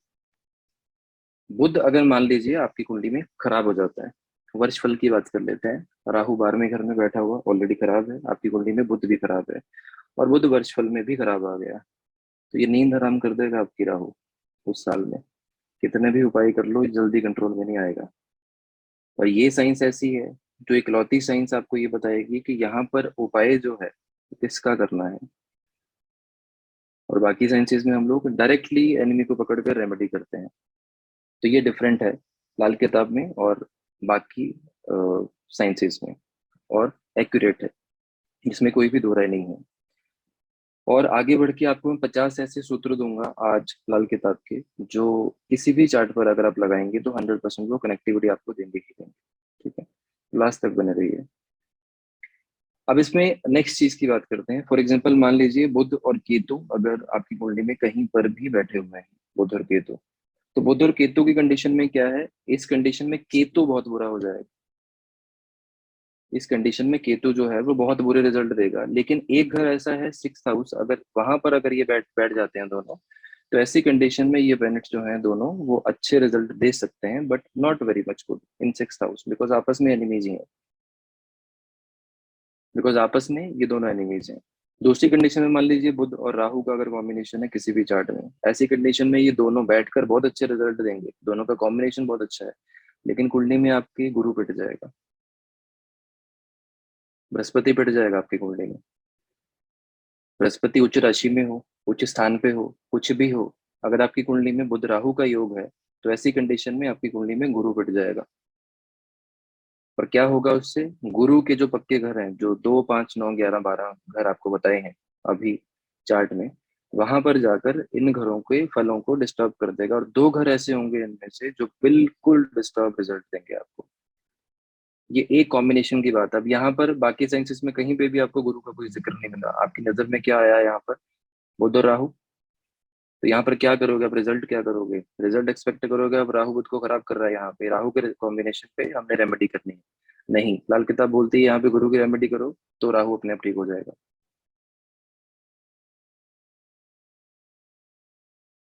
Speaker 1: बुध अगर मान लीजिए आपकी कुंडली में खराब हो जाता है, वर्ष फल की बात कर लेते हैं, राहु 12वें घर में बैठा हुआ ऑलरेडी खराब है, आपकी कुंडली में बुध भी खराब है, और बुध वर्ष फल में भी खराब आ गया, तो ये नींद हराम कर देगा आपकी राहु उस साल में। कितने भी उपाय कर लो, जल्दी कंट्रोल में नहीं आएगा। और ये साइंस ऐसी है जो इकलौती साइंस आपको ये बताएगी कि यहाँ पर उपाय जो है किसका करना है। और बाकी साइंसेस में हम लोग डायरेक्टली एनिमी को पकड़ कर रेमेडी करते हैं। तो ये डिफरेंट है लाल किताब में और बाकी साइंसेस में, और एक्यूरेट है, इसमें कोई भी दो राय नहीं है। और आगे बढ़ के आपको मैं 50 ऐसे सूत्र दूंगा आज लाल किताब के, जो किसी भी चार्ट पर अगर आप लगाएंगे तो 100% वो कनेक्टिविटी आपको देंगे ही देंगे। ठीक है, लास्ट तक बने रहिए। अब इसमें नेक्स्ट चीज की बात करते हैं। फॉर एग्जाम्पल मान लीजिए बुध और केतु अगर आपकी कुंडली में कहीं पर भी बैठे हुए हैं, बुध और केतु, तो बुध और केतु की कंडीशन में क्या है, इस कंडीशन में केतु बहुत बुरा हो जाएगा। इस कंडीशन में केतु जो है वो बहुत बुरे रिजल्ट देगा। लेकिन एक घर ऐसा है 6th हाउस, अगर वहां पर अगर ये बैठ बैठ जाते हैं दोनों, तो ऐसी कंडीशन में ये प्लैनेट्स जो हैं दोनों वो अच्छे रिजल्ट दे सकते हैं, but not very much good in 6th house, because आपस में एनिमीज ही है, बिकॉज आपस में ये दोनों एनिमीज हैं। दूसरी कंडीशन में मान लीजिए बुध और राहु का अगर कॉम्बिनेशन है किसी भी चार्ट में, ऐसी कंडीशन में ये दोनों बैठकर बहुत अच्छे रिजल्ट देंगे, दोनों का कॉम्बिनेशन बहुत अच्छा है, लेकिन कुंडली में आपकी गुरु पिट जाएगा, बृहस्पति पिट जाएगा आपकी कुंडली में। बृहस्पति उच्च राशि में हो, उच्च स्थान पे हो, कुछ भी हो, अगर आपकी कुंडली में बुध राहु का योग है, तो ऐसी कंडीशन में आपकी कुंडली में गुरु पिट जाएगा। और क्या होगा उससे, गुरु के जो पक्के घर हैं, जो 2, 5, 9, 11, 12 घर आपको बताए हैं अभी चार्ट में, वहां पर जाकर इन घरों के फलों को डिस्टर्ब कर देगा। और 2 घर ऐसे होंगे इनमें से जो बिल्कुल डिस्टर्ब रिजल्ट देंगे आपको। ये एक कॉम्बिनेशन की बात है। अब यहाँ पर बाकी साइंसेस में कहीं पे भी आपको गुरु का कोई जिक्र नहीं मिला। आपकी नजर में क्या आया यहाँ पर, बुध और राहु। तो यहाँ पर क्या करोगे, अब रिजल्ट क्या करोगे, रिजल्ट एक्सपेक्ट करोगे अब राहु बुध को खराब कर रहा है, यहाँ पे राहु के कॉम्बिनेशन पे हमने रेमेडी करनी है। नहीं, लाल किताब बोलती है यहाँ पे गुरु की रेमेडी करो तो राहु अपने आप ठीक हो जाएगा।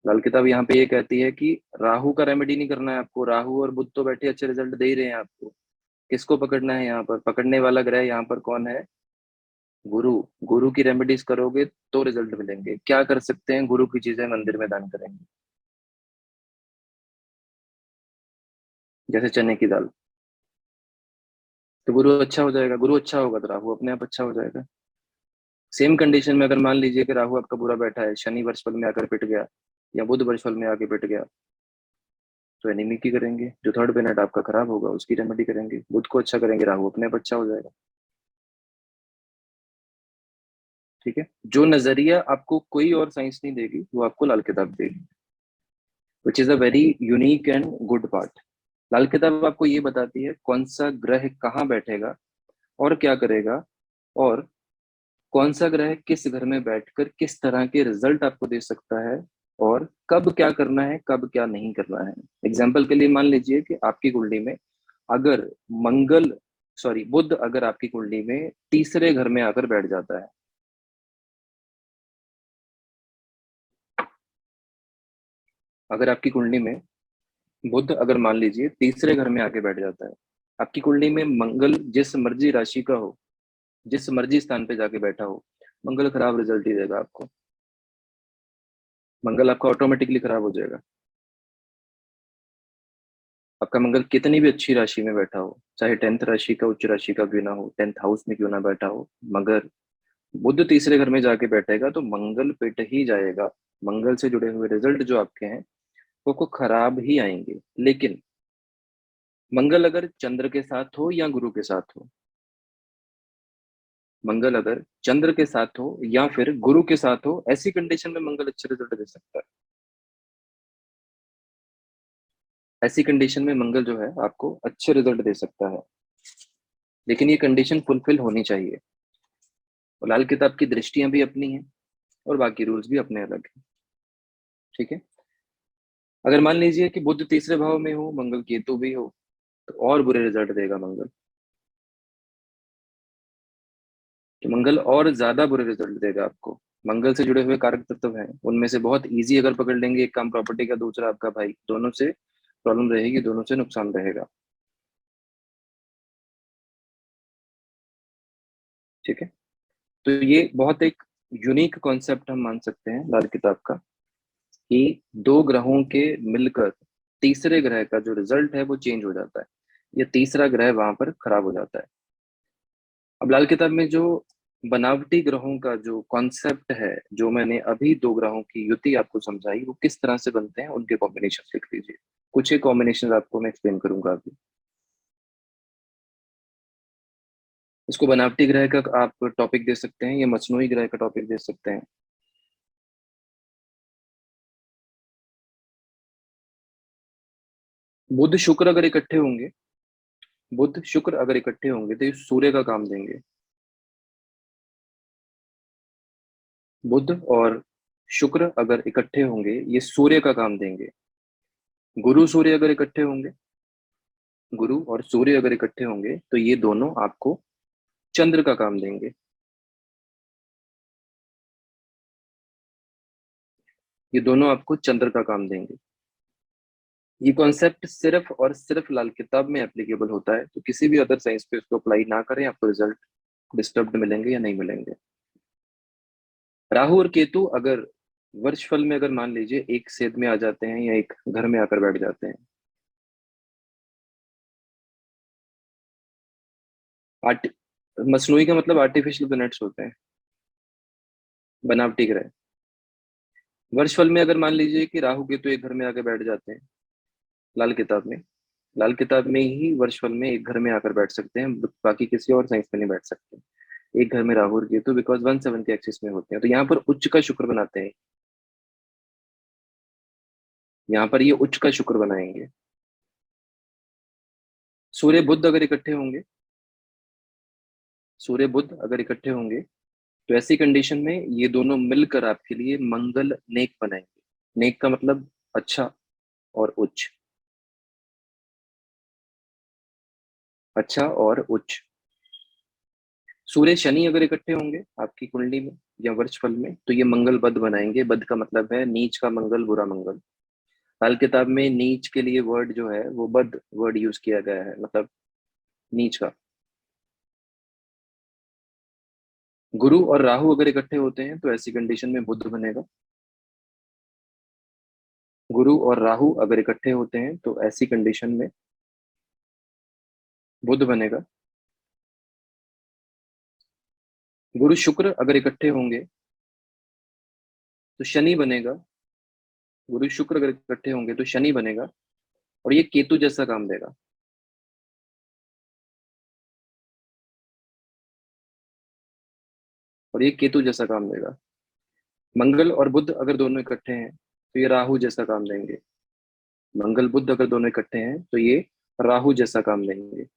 Speaker 1: लाल किताब यहाँ पे ये कहती है कि राहु का रेमेडी नहीं करना है आपको, राहु और बुध तो बैठे अच्छे रिजल्ट दे ही रहे हैं आपको। किसको पकड़ना है यहाँ पर, पकड़ने वाला ग्रह यहाँ पर कौन है, गुरु। गुरु की रेमेडीज करोगे तो रिजल्ट मिलेंगे। क्या कर सकते हैं, गुरु की चीजें मंदिर में दान करेंगे, जैसे चने की दाल, तो गुरु अच्छा हो जाएगा। गुरु अच्छा होगा तो राहु अपने आप अच्छा हो जाएगा। सेम कंडीशन में अगर मान लीजिए कि राहु आपका बुरा बैठा है, शनि वर्षफल में आकर पिट गया, या बुध वर्षफल में आके पिट गया, तो एनिमी की करेंगे, जो थर्ड प्लेनेट आपका खराब होगा उसकी रेमेडी करेंगे, बुध को अच्छा करेंगे, राहु अपने आप अच्छा हो जाएगा। ठीक है, जो नजरिया आपको कोई और साइंस नहीं देगी वो आपको लाल किताब देगी, which is a very unique and good part. Lal Kitab आपको ये बताती है कौन सा ग्रह कहाँ बैठेगा और क्या करेगा, और कौन सा ग्रह किस घर में बैठकर किस तरह के रिजल्ट आपको दे सकता है, और कब क्या करना है कब क्या नहीं करना है। एग्जाम्पल के लिए मान लीजिए कि आपकी कुंडली में अगर मंगल सॉरी, बुध अगर आपकी कुंडली में तीसरे घर में आकर बैठ जाता है, अगर आपकी कुंडली में बुध अगर मान लीजिए तीसरे घर में आके बैठ जाता है, आपकी कुंडली में मंगल जिस मर्जी राशि का हो, जिस मर्जी स्थान पे जाके बैठा हो, मंगल खराब रिजल्ट ही देगा आपको। मंगल आपका ऑटोमेटिकली खराब हो जाएगा। आपका मंगल कितनी भी अच्छी राशि में बैठा हो, चाहे 10th राशि का, उच्च राशि का क्यों ना हो, 10th हाउस में क्यों ना बैठा हो, मगर बुध तीसरे घर में जाके बैठेगा तो मंगल पिट ही जाएगा। मंगल से जुड़े हुए रिजल्ट जो आपके हैं वो खराब ही आएंगे। लेकिन मंगल अगर चंद्र के साथ हो या गुरु के साथ हो, मंगल अगर चंद्र के साथ हो या फिर गुरु के साथ हो, ऐसी कंडीशन में मंगल अच्छे रिजल्ट दे सकता है। ऐसी कंडीशन में मंगल जो है आपको अच्छे रिजल्ट दे सकता है, लेकिन ये कंडीशन फुलफिल होनी चाहिए। और लाल किताब की दृष्टियां भी अपनी हैं और बाकी रूल्स भी अपने अलग हैं। ठीक है। अगर मान लीजिए कि बुध तीसरे भाव में हो, मंगल केतु भी हो, तो और बुरे रिजल्ट देगा मंगल। तो मंगल और ज्यादा बुरे रिजल्ट देगा आपको। मंगल से जुड़े हुए कारक तत्व हैं, उनमें से बहुत इजी अगर पकड़ लेंगे, एक काम प्रॉपर्टी का, दूसरा आपका भाई, दोनों से प्रॉब्लम रहेगी, दोनों से नुकसान रहेगा। ठीक है। तो ये बहुत एक यूनिक कॉन्सेप्ट हम मान सकते हैं लाल किताब का, कि दो ग्रहों के मिलकर तीसरे ग्रह का जो रिजल्ट है वो चेंज हो जाता है, या तीसरा ग्रह वहां पर खराब हो जाता है। अब लाल किताब में जो बनावटी ग्रहों का जो कॉन्सेप्ट है, जो मैंने अभी दो ग्रहों की युति आपको समझाई, वो किस तरह से बनते हैं, उनके कॉम्बिनेशन लिख लीजिए। कुछ एक कॉम्बिनेशन आपको मैं एक्सप्लेन करूंगा अभी। इसको बनावटी ग्रह का आप टॉपिक दे सकते हैं या मसनूई ग्रह का टॉपिक दे सकते हैं। बुध शुक्र अगर इकट्ठे होंगे, बुध शुक्र अगर इकट्ठे होंगे तो ये सूर्य का काम देंगे। बुध और शुक्र अगर इकट्ठे होंगे ये सूर्य का काम देंगे। गुरु सूर्य अगर इकट्ठे होंगे, गुरु और सूर्य अगर इकट्ठे होंगे तो ये दोनों आपको चंद्र का काम देंगे। ये दोनों आपको चंद्र का काम देंगे। ये कॉन्सेप्ट सिर्फ और सिर्फ लाल किताब में एप्लीकेबल होता है, तो किसी भी अदर साइंस पे इसको अप्लाई ना करें, आपको रिजल्ट डिस्टर्ब्ड मिलेंगे या नहीं मिलेंगे। राहु और केतु अगर वर्षफल में अगर मान लीजिए एक सेद में आ जाते हैं या एक घर में आकर बैठ जाते हैं, आर्ट मसनूई का मतलब आर्टिफिशियल प्लैनेट्स होते हैं, बनावटी ग्रह। वर्षफल में अगर मान लीजिए कि राहु केतु एक घर में आकर बैठ जाते हैं, लाल किताब में, लाल किताब में ही वर्षफल में एक घर में आकर बैठ सकते हैं, बाकी किसी और साइंस में नहीं बैठ सकते। एक घर में राहु और केतु बिकॉज 170 एक्सिस में होते हैं, तो यहाँ पर उच्च का शुक्र बनाते हैं। यहाँ पर ये उच्च का शुक्र बनाएंगे। सूर्य बुध अगर इकट्ठे होंगे, सूर्य बुध अगर इकट्ठे होंगे तो ऐसी कंडीशन में ये दोनों मिलकर आपके लिए मंगल नेक बनाएंगे। नेक का मतलब अच्छा और उच्च, अच्छा और उच्च। सूर्य शनि अगर इकट्ठे होंगे आपकी कुंडली में या वर्षफल में तो ये मंगल बद बनाएंगे। बद का मतलब है नीच का मंगल, बुरा मंगल। हाल किताब में नीच के लिए वर्ड जो है वो बद वर्ड यूज किया गया है, मतलब नीच का। गुरु और राहु अगर इकट्ठे होते हैं तो ऐसी कंडीशन में बुध बनेगा। गुरु और राहु अगर इकट्ठे होते हैं तो ऐसी कंडीशन में बुध बनेगा। गुरु शुक्र अगर इकट्ठे होंगे तो शनि बनेगा। गुरु शुक्र अगर इकट्ठे होंगे तो शनि बनेगा, और ये केतु जैसा काम देगा। और ये केतु जैसा काम देगा। मंगल और बुध अगर दोनों इकट्ठे हैं तो ये राहु जैसा काम देंगे। मंगल बुध अगर दोनों इकट्ठे हैं तो ये राहु जैसा काम देंगे।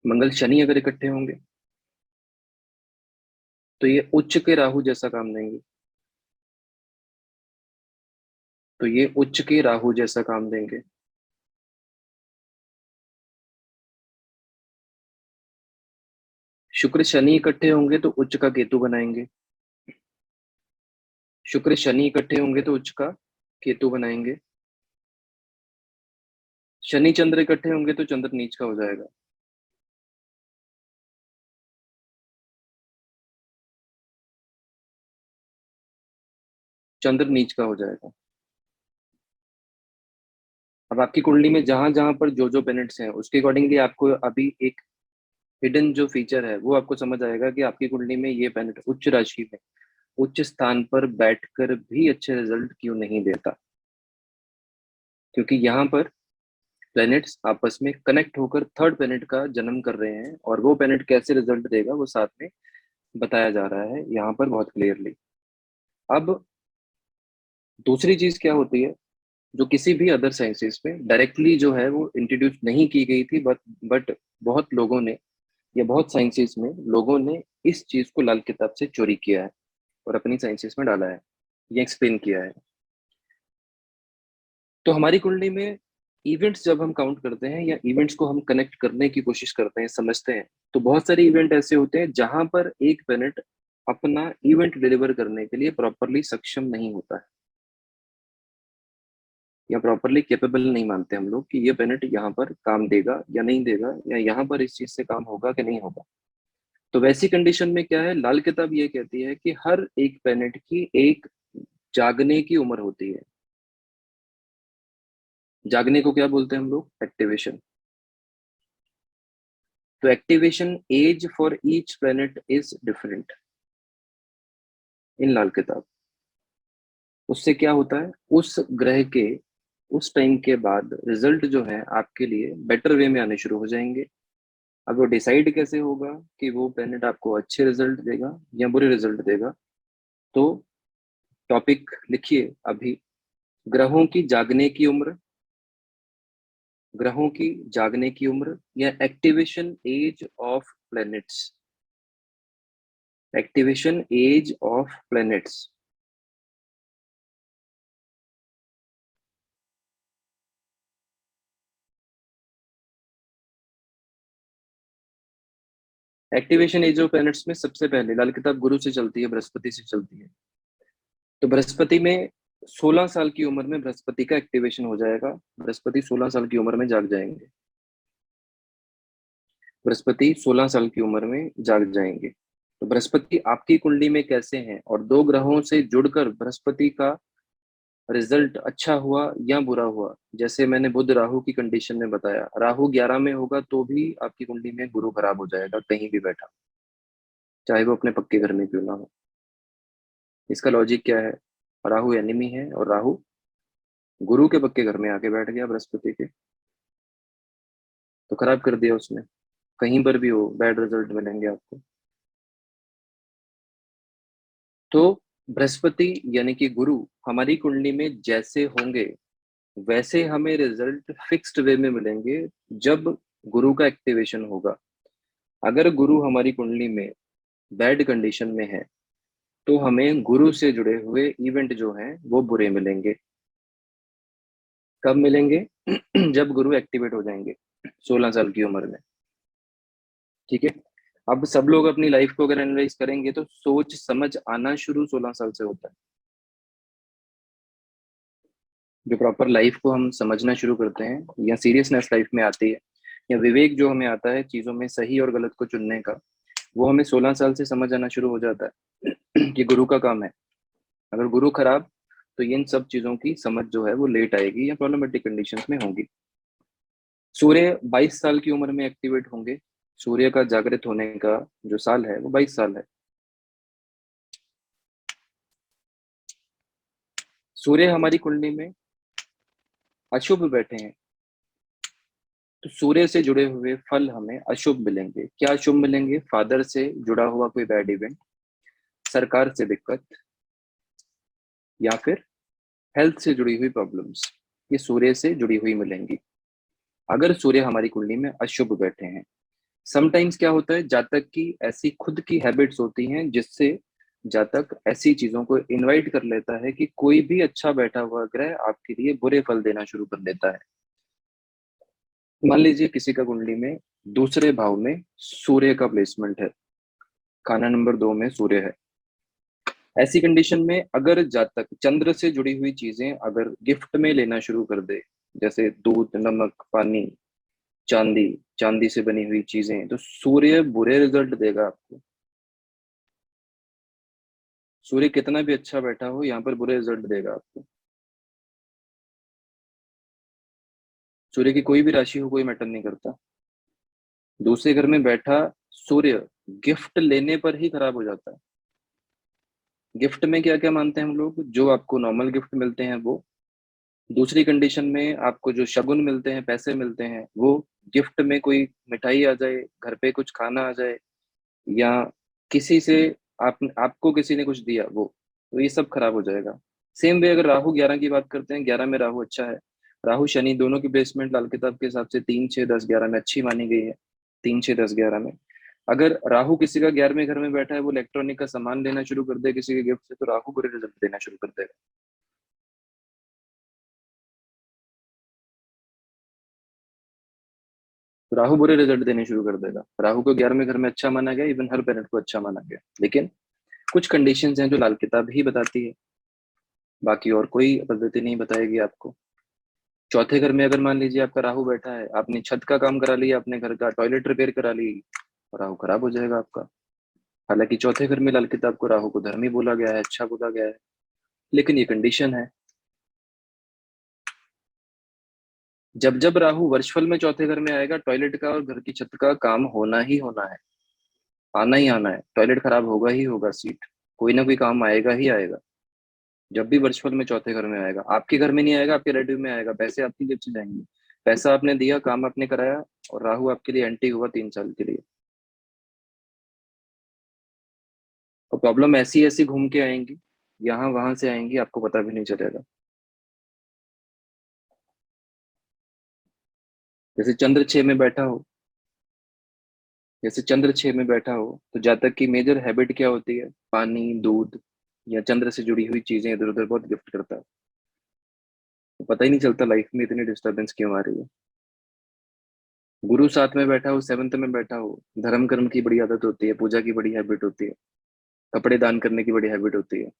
Speaker 1: मंगल शनि अगर इकट्ठे होंगे तो ये उच्च के राहु जैसा काम देंगे। तो ये उच्च के राहु जैसा काम देंगे। शुक्र शनि इकट्ठे होंगे तो उच्च का केतु बनाएंगे। शुक्र शनि इकट्ठे होंगे तो उच्च का केतु बनाएंगे। शनि चंद्र इकट्ठे होंगे तो चंद्र नीच का हो जाएगा। चंद्र नीच का हो जाएगा। अब आपकी कुंडली में जहां जहां पर जो जो प्लैनेट्स हैं उसके अकॉर्डिंगली आपको अभी एक हिडन जो फीचर है वो आपको समझ आएगा कि आपकी कुंडली में ये प्लैनेट उच्च राशि में उच्च स्थान पर बैठकर भी अच्छे रिजल्ट क्यों नहीं देता। क्योंकि यहाँ पर प्लैनेट्स आपस में कनेक्ट होकर थर्ड प्लैनेट का जन्म कर रहे हैं, और वो प्लैनेट कैसे रिजल्ट देगा वो साथ में बताया जा रहा है यहाँ पर बहुत क्लियरली। अब दूसरी चीज क्या होती है जो किसी भी अदर साइंसेस में डायरेक्टली जो है वो इंट्रोड्यूस नहीं की गई थी, बट बहुत लोगों ने या बहुत साइंसेस में लोगों ने इस चीज को लाल किताब से चोरी किया है और अपनी साइंसेस में डाला है, ये एक्सप्लेन किया है। तो हमारी कुंडली में इवेंट्स जब हम काउंट करते हैं या इवेंट्स को हम कनेक्ट करने की कोशिश करते हैं, समझते हैं, तो बहुत सारे इवेंट ऐसे होते हैं जहां पर एक प्लैनेट अपना इवेंट डिलीवर करने के लिए प्रॉपरली सक्षम नहीं होता है या प्रॉपरली कैपेबल नहीं मानते हम लोग कि ये प्लैनेट यहाँ पर काम देगा या नहीं देगा, या यहाँ पर इस चीज से काम होगा कि नहीं होगा। तो वैसी कंडीशन में क्या है, लाल किताब ये कहती है कि हर एक प्लैनेट की एक जागने की उम्र होती है। जागने को क्या बोलते हैं हम लोग, एक्टिवेशन। तो activation as for each planet is different in Lal Kitab. उससे क्या होता है, उस ग्रह के उस टाइम के बाद रिजल्ट जो है आपके लिए बेटर वे में आने शुरू हो जाएंगे। अब वो डिसाइड कैसे होगा कि वो प्लैनेट आपको अच्छे रिजल्ट देगा या बुरे रिजल्ट देगा, तो टॉपिक लिखिए अभी, ग्रहों की जागने की उम्र, ग्रहों की जागने की उम्र या activation age of planets, activation age of planets. Activation age of planets में सबसे पहले लाल किताब गुरु से चलती है, बृहस्पति से चलती है। तो बृहस्पति में 16 साल की उम्र में बृहस्पति का एक्टिवेशन हो जाएगा। बृहस्पति 16 साल की उम्र में जाग जाएंगे। बृहस्पति 16 साल की उम्र में जाग जाएंगे। तो बृहस्पति आपकी कुंडली में कैसे हैं और दो ग्रहों से जुड़कर बृहस्पति का रिजल्ट अच्छा हुआ या बुरा हुआ, जैसे मैंने बुध राहु की कंडीशन में बताया, राहु 11 में होगा तो भी आपकी कुंडली में गुरु खराब हो जाएगा कहीं भी बैठा, चाहे वो अपने पक्के घर में क्यों ना हो। इसका लॉजिक क्या है, राहु एनिमी है और राहु गुरु के पक्के घर में आके बैठ गया बृहस्पति के, तो खराब कर दिया उसने। कहीं पर भी हो बैड रिजल्ट मिलेंगे आपको। तो बृहस्पति यानी कि गुरु हमारी कुंडली में जैसे होंगे वैसे हमें रिजल्ट फिक्स्ड वे में मिलेंगे जब गुरु का एक्टिवेशन होगा। अगर गुरु हमारी कुंडली में बैड कंडीशन में है तो हमें गुरु से जुड़े हुए इवेंट जो हैं वो बुरे मिलेंगे। कब मिलेंगे जब गुरु एक्टिवेट हो जाएंगे 16 साल की उम्र में। ठीक है। अब सब लोग अपनी लाइफ को अगर एनालाइज करेंगे तो सोच समझ आना शुरू 16 साल से होता है। जो प्रॉपर लाइफ को हम समझना शुरू करते हैं या सीरियसनेस लाइफ में आती है या विवेक जो हमें आता है चीजों में सही और गलत को चुनने का, वो हमें 16 साल से समझ आना शुरू हो जाता है कि गुरु का काम है। अगर गुरु खराब तो इन सब चीजों की समझ जो है वो लेट आएगी या प्रॉब्लमेटिक कंडीशंस में होंगी। सूर्य 22 साल की उम्र में एक्टिवेट होंगे। सूर्य का जागृत होने का जो साल है वो 22 साल है। सूर्य हमारी कुंडली में अशुभ बैठे हैं तो सूर्य से जुड़े हुए फल हमें अशुभ मिलेंगे। क्या अशुभ मिलेंगे, फादर से जुड़ा हुआ कोई बैड इवेंट, सरकार से दिक्कत, या फिर हेल्थ से जुड़ी हुई प्रॉब्लम्स, ये सूर्य से जुड़ी हुई मिलेंगी अगर सूर्य हमारी कुंडली में अशुभ बैठे हैं। समटाइम्स क्या होता है, जातक की ऐसी खुद की हैबिट्स होती हैं जिससे जातक ऐसी चीजों को इनवाइट कर लेता है कि कोई भी अच्छा बैठा हुआ ग्रह आपके लिए बुरे फल देना शुरू कर देता है। मान लीजिए किसी का कुंडली में दूसरे भाव में सूर्य का प्लेसमेंट है, खाना नंबर 2 में सूर्य है। ऐसी कंडीशन में अगर जातक चंद्र से जुड़ी हुई चीजें अगर गिफ्ट में लेना शुरू कर दे, जैसे दूध, नमक, पानी, चांदी, चांदी से बनी हुई चीजें, तो सूर्य बुरे रिजल्ट देगा आपको। सूर्य कितना भी अच्छा बैठा हो, यहाँ पर बुरे रिजल्ट देगा आपको। सूर्य की कोई भी राशि हो, कोई मैटर नहीं करता। दूसरे घर में बैठा सूर्य गिफ्ट लेने पर ही खराब हो जाता है। गिफ्ट में क्या क्या मानते हैं हम लोग? जो आपको नॉर्मल गिफ्ट मिलते हैं वो। दूसरी कंडीशन में आपको जो शगुन मिलते हैं, पैसे मिलते हैं, वो। गिफ्ट में कोई मिठाई आ जाए, घर पे कुछ खाना आ जाए, या किसी से आपको किसी ने कुछ दिया वो, तो ये सब खराब हो जाएगा। सेम वे अगर राहु 11 की बात करते हैं, 11 में राहु अच्छा है। राहु शनि दोनों की प्लेसमेंट लाल किताब के हिसाब से 3, 6, 10, 11 में अच्छी मानी गई है। 3, 6, 10, 11 में अगर राहु किसी का 11वें घर में बैठा है, वो इलेक्ट्रॉनिक का सामान लेना शुरू कर दे किसी के गिफ्ट से, तो राहु बुरे रिजल्ट देना शुरू कर देगा। तो राहु बुरे रिजल्ट देने शुरू कर देगा। राहु को 11वें घर में अच्छा माना गया, इवन हर पेरेंट को अच्छा माना गया, लेकिन कुछ कंडीशंस हैं जो लाल किताब ही बताती है, बाकी और कोई पद्धति नहीं बताएगी आपको। चौथे घर में अगर मान लीजिए आपका राहु बैठा है, आपने छत का काम करा लिया, अपने घर का टॉयलेट रिपेयर करा ली, राहु खराब हो जाएगा आपका। हालांकि चौथे घर में लाल किताब को राहु को धर्मी बोला गया है, अच्छा बोला गया है, लेकिन ये कंडीशन है। जब जब राहु वर्षफल में चौथे घर में आएगा, टॉयलेट का और घर की छत का काम होना ही होना है, आना ही आना है। टॉयलेट खराब होगा ही होगा, सीट कोई ना कोई काम आएगा ही आएगा। जब भी वर्षफल में चौथे घर में आएगा, आपके घर में नहीं आएगा, आपके रिलेटिव में आएगा, पैसे आपकी जेब से जाएंगे। पैसा आपने दिया, काम आपने कराया, और राहु आपके लिए एंटी हुआ 3 साल के लिए। और प्रॉब्लम ऐसी ऐसी घूम के आएंगी, यहाँ वहां से आएंगी, आपको पता भी नहीं चलेगा। जैसे चंद्र 6 में बैठा हो, जैसे चंद्र 6 में बैठा हो, तो जातक की मेजर हैबिट क्या होती है? पानी, दूध, या चंद्र से जुड़ी हुई चीजें इधर उधर बहुत गिफ्ट करता है। तो पता ही नहीं चलता लाइफ में इतनी डिस्टरबेंस क्यों आ रही है। गुरु साथ में बैठा हो, 7th में बैठा हो, धर्म कर्म की बड़ी आदत होती है, पूजा की बड़ी हैबिट होती है, कपड़े दान करने की बड़ी हैबिट होती है।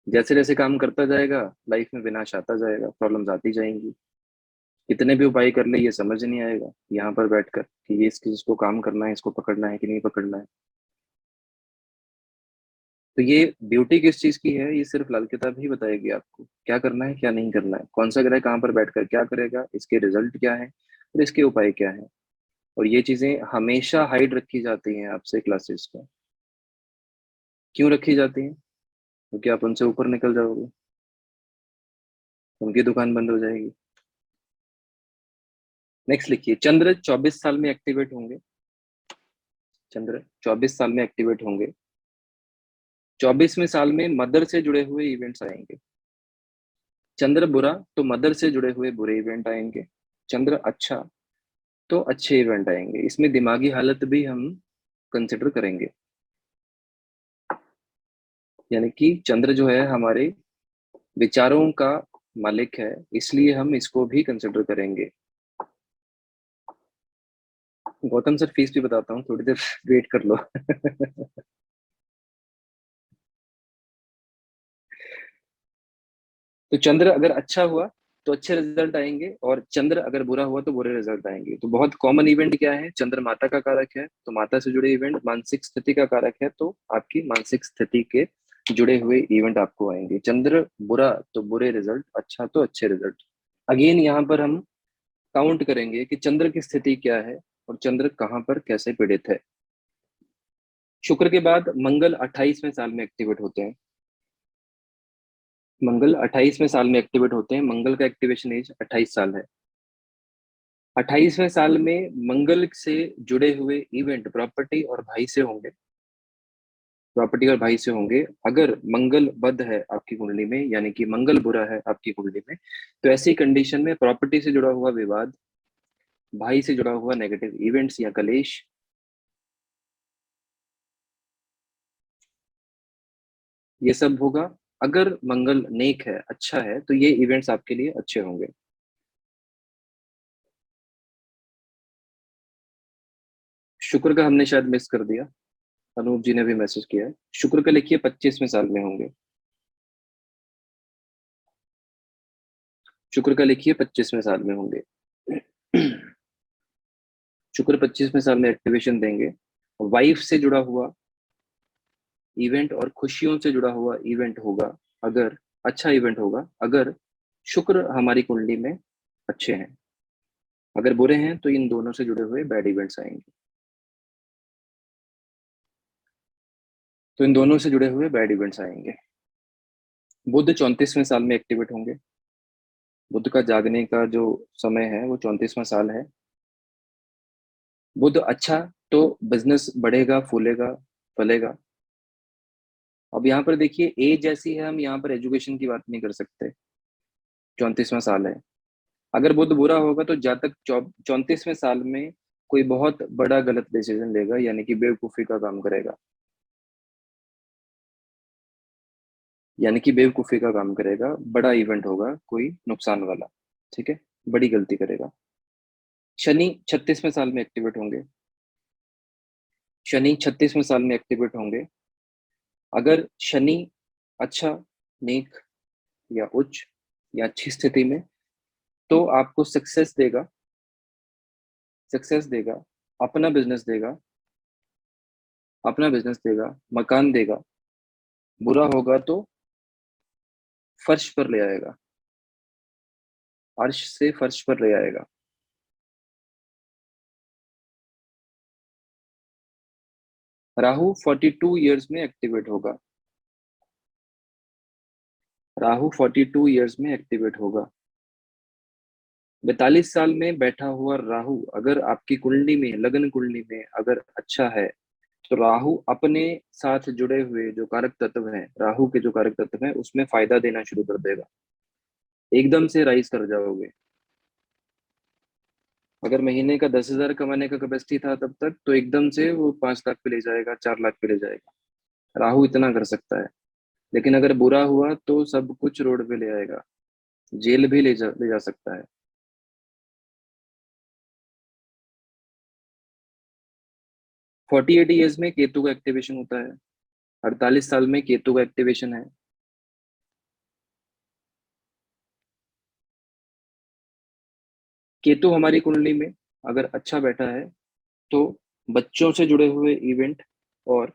Speaker 1: जैसे जैसे काम करता जाएगा, लाइफ में विनाश आता जाएगा, प्रॉब्लम्स आती जाएंगी। कितने भी उपाय कर ले, ये समझ नहीं आएगा यहाँ पर बैठकर कि ये इस चीज को काम करना है, इसको पकड़ना है कि नहीं पकड़ना है। तो ये ब्यूटी किस चीज की है, ये सिर्फ लाल किताब ही बताएगी आपको, क्या करना है क्या नहीं करना है, कौन सा ग्रह कहाँ पर बैठकर क्या करेगा, इसके रिजल्ट क्या है और इसके उपाय क्या है। और ये चीजें हमेशा हाइड रखी जाती हैं आपसे क्लासेस में। क्यों रखी जाती हैं? क्योंकि आप उनसे ऊपर निकल जाओगे, उनकी दुकान बंद हो जाएगी। नेक्स्ट लिखिए, चंद्र 24 साल में एक्टिवेट होंगे। चंद्र 24 साल में एक्टिवेट होंगे। 24वें साल में मदर से जुड़े हुए इवेंट्स आएंगे। चंद्र बुरा तो मदर से जुड़े हुए बुरे इवेंट आएंगे। चंद्र अच्छा तो अच्छे इवेंट आएंगे। इसमें दिमागी हालत भी हम कंसिडर करेंगे। यानी कि चंद्र जो है हमारे विचारों का मालिक है, इसलिए हम इसको भी कंसिडर करेंगे। गौतम सर, फीस भी बताता हूँ, थोड़ी देर वेट कर लो। तो चंद्र अगर अच्छा हुआ तो अच्छे रिजल्ट आएंगे, और चंद्र अगर बुरा हुआ तो बुरे रिजल्ट आएंगे। तो बहुत कॉमन इवेंट क्या है? चंद्र माता का कारक है, तो माता से जुड़े इवेंट। मानसिक स्थिति का कारक है, तो आपकी मानसिक स्थिति के जुड़े हुए इवेंट आपको आएंगे। चंद्र बुरा तो बुरे रिजल्ट, अच्छा तो अच्छे रिजल्ट। अगेन यहाँ पर हम काउंट करेंगे कि चंद्र की स्थिति क्या है और चंद्र कहाँ पर कैसे पीड़ित है। शुक्र के बाद मंगल 28वें साल में एक्टिवेट होते हैं। मंगल 28वें साल में एक्टिवेट होते हैं। मंगल का एक्टिवेशन एज 28 साल है। 28वें साल में मंगल से जुड़े हुए इवेंट प्रॉपर्टी और भाई से होंगे। प्रॉपर्टी और भाई से होंगे। अगर मंगल बद है आपकी कुंडली में, यानी कि मंगल बुरा है आपकी कुंडली में, तो ऐसी कंडीशन में प्रॉपर्टी से जुड़ा हुआ विवाद, भाई से जुड़ा हुआ नेगेटिव इवेंट्स या कलेश, ये सब होगा। अगर मंगल नेक है, अच्छा है, तो ये इवेंट्स आपके लिए अच्छे होंगे। शुक्र का हमने शायद मिस कर दिया। अनूप जी ने भी मैसेज किया है। शुक्र का लिखिए 25वें साल में होंगे। शुक्र का लिखिए 25वें साल में होंगे। शुक्र 25वें साल में एक्टिवेशन देंगे। वाइफ से जुड़ा हुआ इवेंट और खुशियों से जुड़ा हुआ इवेंट होगा, अगर अच्छा इवेंट होगा, अगर शुक्र हमारी कुंडली में अच्छे हैं। अगर बुरे हैं तो इन दोनों से जुड़े हुए बैड इवेंट्स आएंगे। तो इन दोनों से जुड़े हुए बैड इवेंट्स आएंगे। बुध 34वें साल में एक्टिवेट होंगे। बुध का जागने का जो समय है वो 34वां साल है। बुध अच्छा तो बिजनेस बढ़ेगा, फूलेगा, फलेगा। अब यहाँ पर देखिए एज ऐसी है, हम यहाँ पर एजुकेशन की बात नहीं कर सकते। 34वां साल है। अगर बुध बुरा होगा तो जातक 34वें साल में कोई बहुत बड़ा गलत डिसीजन लेगा, यानी कि बेवकूफी का काम करेगा। यानी कि बेवकूफी का काम करेगा, बड़ा इवेंट होगा कोई नुकसान वाला। ठीक है, बड़ी गलती करेगा। शनि 36वें साल में एक्टिवेट होंगे। शनि 36वें साल में एक्टिवेट होंगे। अगर शनि अच्छा, नेक या उच्च या अच्छी स्थिति में, तो आपको सक्सेस देगा। सक्सेस देगा, अपना बिजनेस देगा, अपना बिजनेस देगा, मकान देगा। बुरा होगा तो फर्श पर ले आएगा, अर्श से फर्श पर ले आएगा। राहु 42 ईयर्स में एक्टिवेट होगा। राहु 42 ईयर्स में एक्टिवेट होगा। 42 साल में बैठा हुआ राहु अगर आपकी कुंडली में, लग्न कुंडली में अगर अच्छा है, तो राहु अपने साथ जुड़े हुए जो कारक तत्व हैं, राहु के जो कारक तत्व हैं उसमें फायदा देना शुरू कर देगा। एकदम से राइज कर जाओगे। अगर महीने का 10,000 कमाने का कैपेसिटी था तब तक, तो एकदम से वो 5 लाख पे ले जाएगा, 4 लाख पे ले जाएगा। राहु इतना कर सकता है। लेकिन अगर बुरा हुआ तो सब कुछ रोड पे ले आएगा, जेल भी ले जा सकता है। 48 ईयर्स में केतु का एक्टिवेशन होता है। 48 साल में केतु का एक्टिवेशन है। केतु हमारी कुंडली में अगर अच्छा बैठा है, तो बच्चों से जुड़े हुए इवेंट और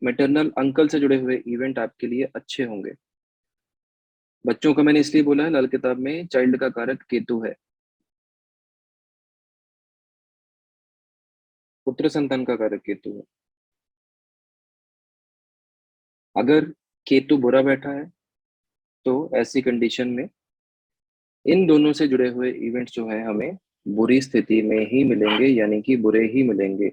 Speaker 1: मैटरनल अंकल से जुड़े हुए इवेंट आपके लिए अच्छे होंगे। बच्चों का मैंने इसलिए बोला है, लाल किताब में चाइल्ड का कारक केतु है। पुत्र संतान का कारक केतु है। अगर केतु बुरा बैठा है, तो ऐसी कंडीशन में इन दोनों से जुड़े हुए इवेंट्स जो है हमें बुरी स्थिति में ही मिलेंगे, यानी कि बुरे ही मिलेंगे।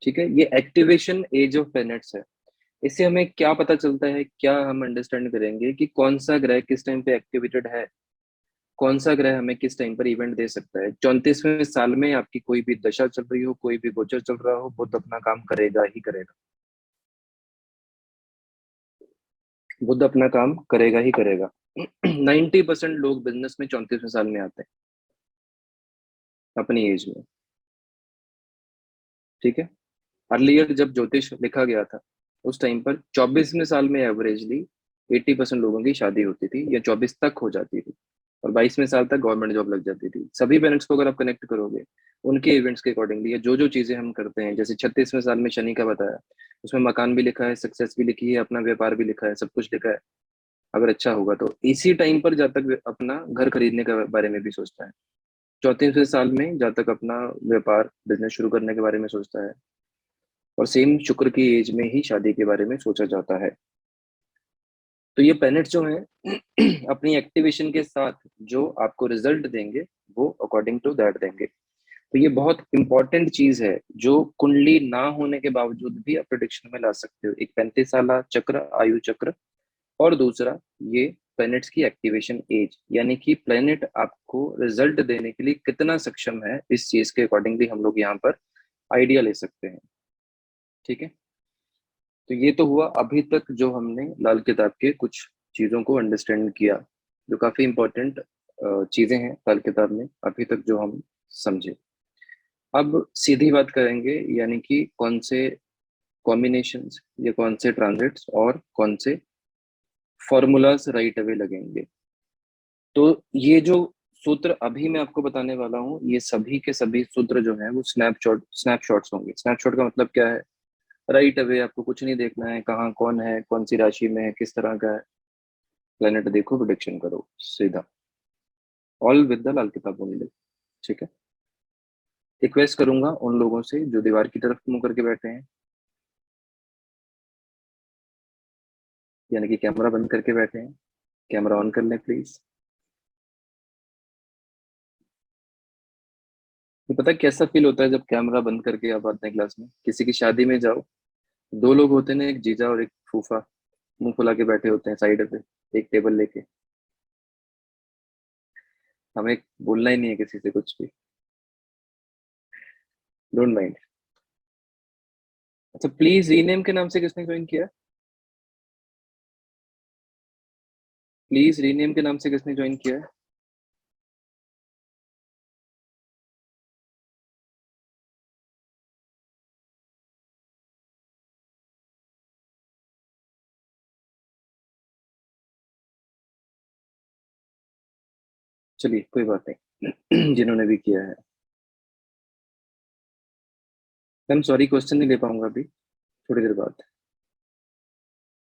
Speaker 1: ठीक है, ये एक्टिवेशन एज ऑफ प्लैनेट्स है। इससे हमें क्या पता चलता है, क्या हम अंडरस्टैंड करेंगे कि कौन सा ग्रह किस टाइम पे एक्टिवेटेड है, कौन सा ग्रह हमें किस टाइम पर इवेंट दे सकता है। 34वें साल में आपकी कोई भी दशा चल रही हो, कोई भी गोचर चल रहा हो, बुध अपना काम करेगा ही करेगा। बुध अपना काम करेगा ही करेगा। 90% लोग बिजनेस में 34वें साल में आते हैं अपनी एज में। ठीक है, अर्लियर जब ज्योतिष लिखा गया था, उस टाइम पर 24वें साल में एवरेजली 80% लोगों की शादी होती थी, या 24 तक हो जाती थी, और 22वें साल तक गवर्नमेंट जॉब लग जाती थी। सभी पेरेंट्स को अगर आप कनेक्ट करोगे उनके इवेंट्स के अकॉर्डिंगली, या जो जो चीजें हम करते हैं, जैसे 36वें साल में शनि का बताया, उसमें मकान भी लिखा है, सक्सेस भी लिखी है, अपना व्यापार भी लिखा है, सब कुछ लिखा है। अगर अच्छा होगा तो इसी टाइम पर जातक अपना घर खरीदने के बारे में भी सोचता है। 34वें साल में जातक अपना व्यापार, बिजनेस शुरू करने के बारे में सोचता है। और सेम शुक्र की एज में ही शादी के बारे में सोचा जाता है। तो ये प्लैनेट जो है अपनी एक्टिवेशन के साथ जो आपको रिजल्ट देंगे, वो अकॉर्डिंग टू दैट देंगे। तो ये बहुत इंपॉर्टेंट चीज है, जो कुंडली ना होने के बावजूद भी आप प्रिडिक्शन में ला सकते हो। एक 35 साल चक्र, आयु चक्र, और दूसरा ये प्लैनेट्स की एक्टिवेशन एज, यानी कि प्लैनेट आपको रिजल्ट देने के लिए कितना सक्षम है, इस चीज के अकॉर्डिंगली हम लोग यहाँ पर आइडिया ले सकते हैं। ठीक है, तो ये तो हुआ अभी तक जो हमने लाल किताब के कुछ चीजों को अंडरस्टैंड किया। जो काफी इम्पोर्टेंट चीजें हैं लाल किताब में अभी तक जो हम समझे। अब सीधी बात करेंगे, यानी कि कौन से कॉम्बिनेशंस या कौन से ट्रांजिट्स और कौन से फॉर्मूलाज राइट अवे लगेंगे। तो ये जो सूत्र अभी मैं आपको बताने वाला हूँ, ये सभी के सभी सूत्र जो हैं वो स्नैपशॉट्स होंगे। स्नैपशॉट का मतलब क्या है? राइट अवे आपको कुछ नहीं देखना है, कहाँ कौन है, कौन सी राशि में है, किस तरह का है, प्लेनेट देखो, प्रोडिक्शन करो, सीधा। ऑल विद द लाल किताब ओनली। ठीक है। रिक्वेस्ट करूंगा उन लोगों से जो दीवार की तरफ मुंह करके बैठे हैं, यानी कि कैमरा बंद करके बैठे हैं, कैमरा ऑन कर लें प्लीज। तो पता है कैसा फील होता है जब कैमरा बंद करके आप आते हैं क्लास में? किसी की शादी में जाओ, दो लोग होते हैं ना, एक जीजा और एक फूफा, मुंह फुला के बैठे होते हैं साइड पे, एक टेबल लेके। हमें बोलना ही नहीं है किसी से कुछ भी। Don't mind. अच्छा, प्लीज रीनेम के नाम से किसने ज्वाइन किया? प्लीज रीनेम के नाम से किसने ज्वाइन किया है? चलिए कोई बात नहीं। जिन्होंने भी किया है, मैम सॉरी, क्वेश्चन नहीं ले पाऊंगा अभी, थोड़ी देर बाद।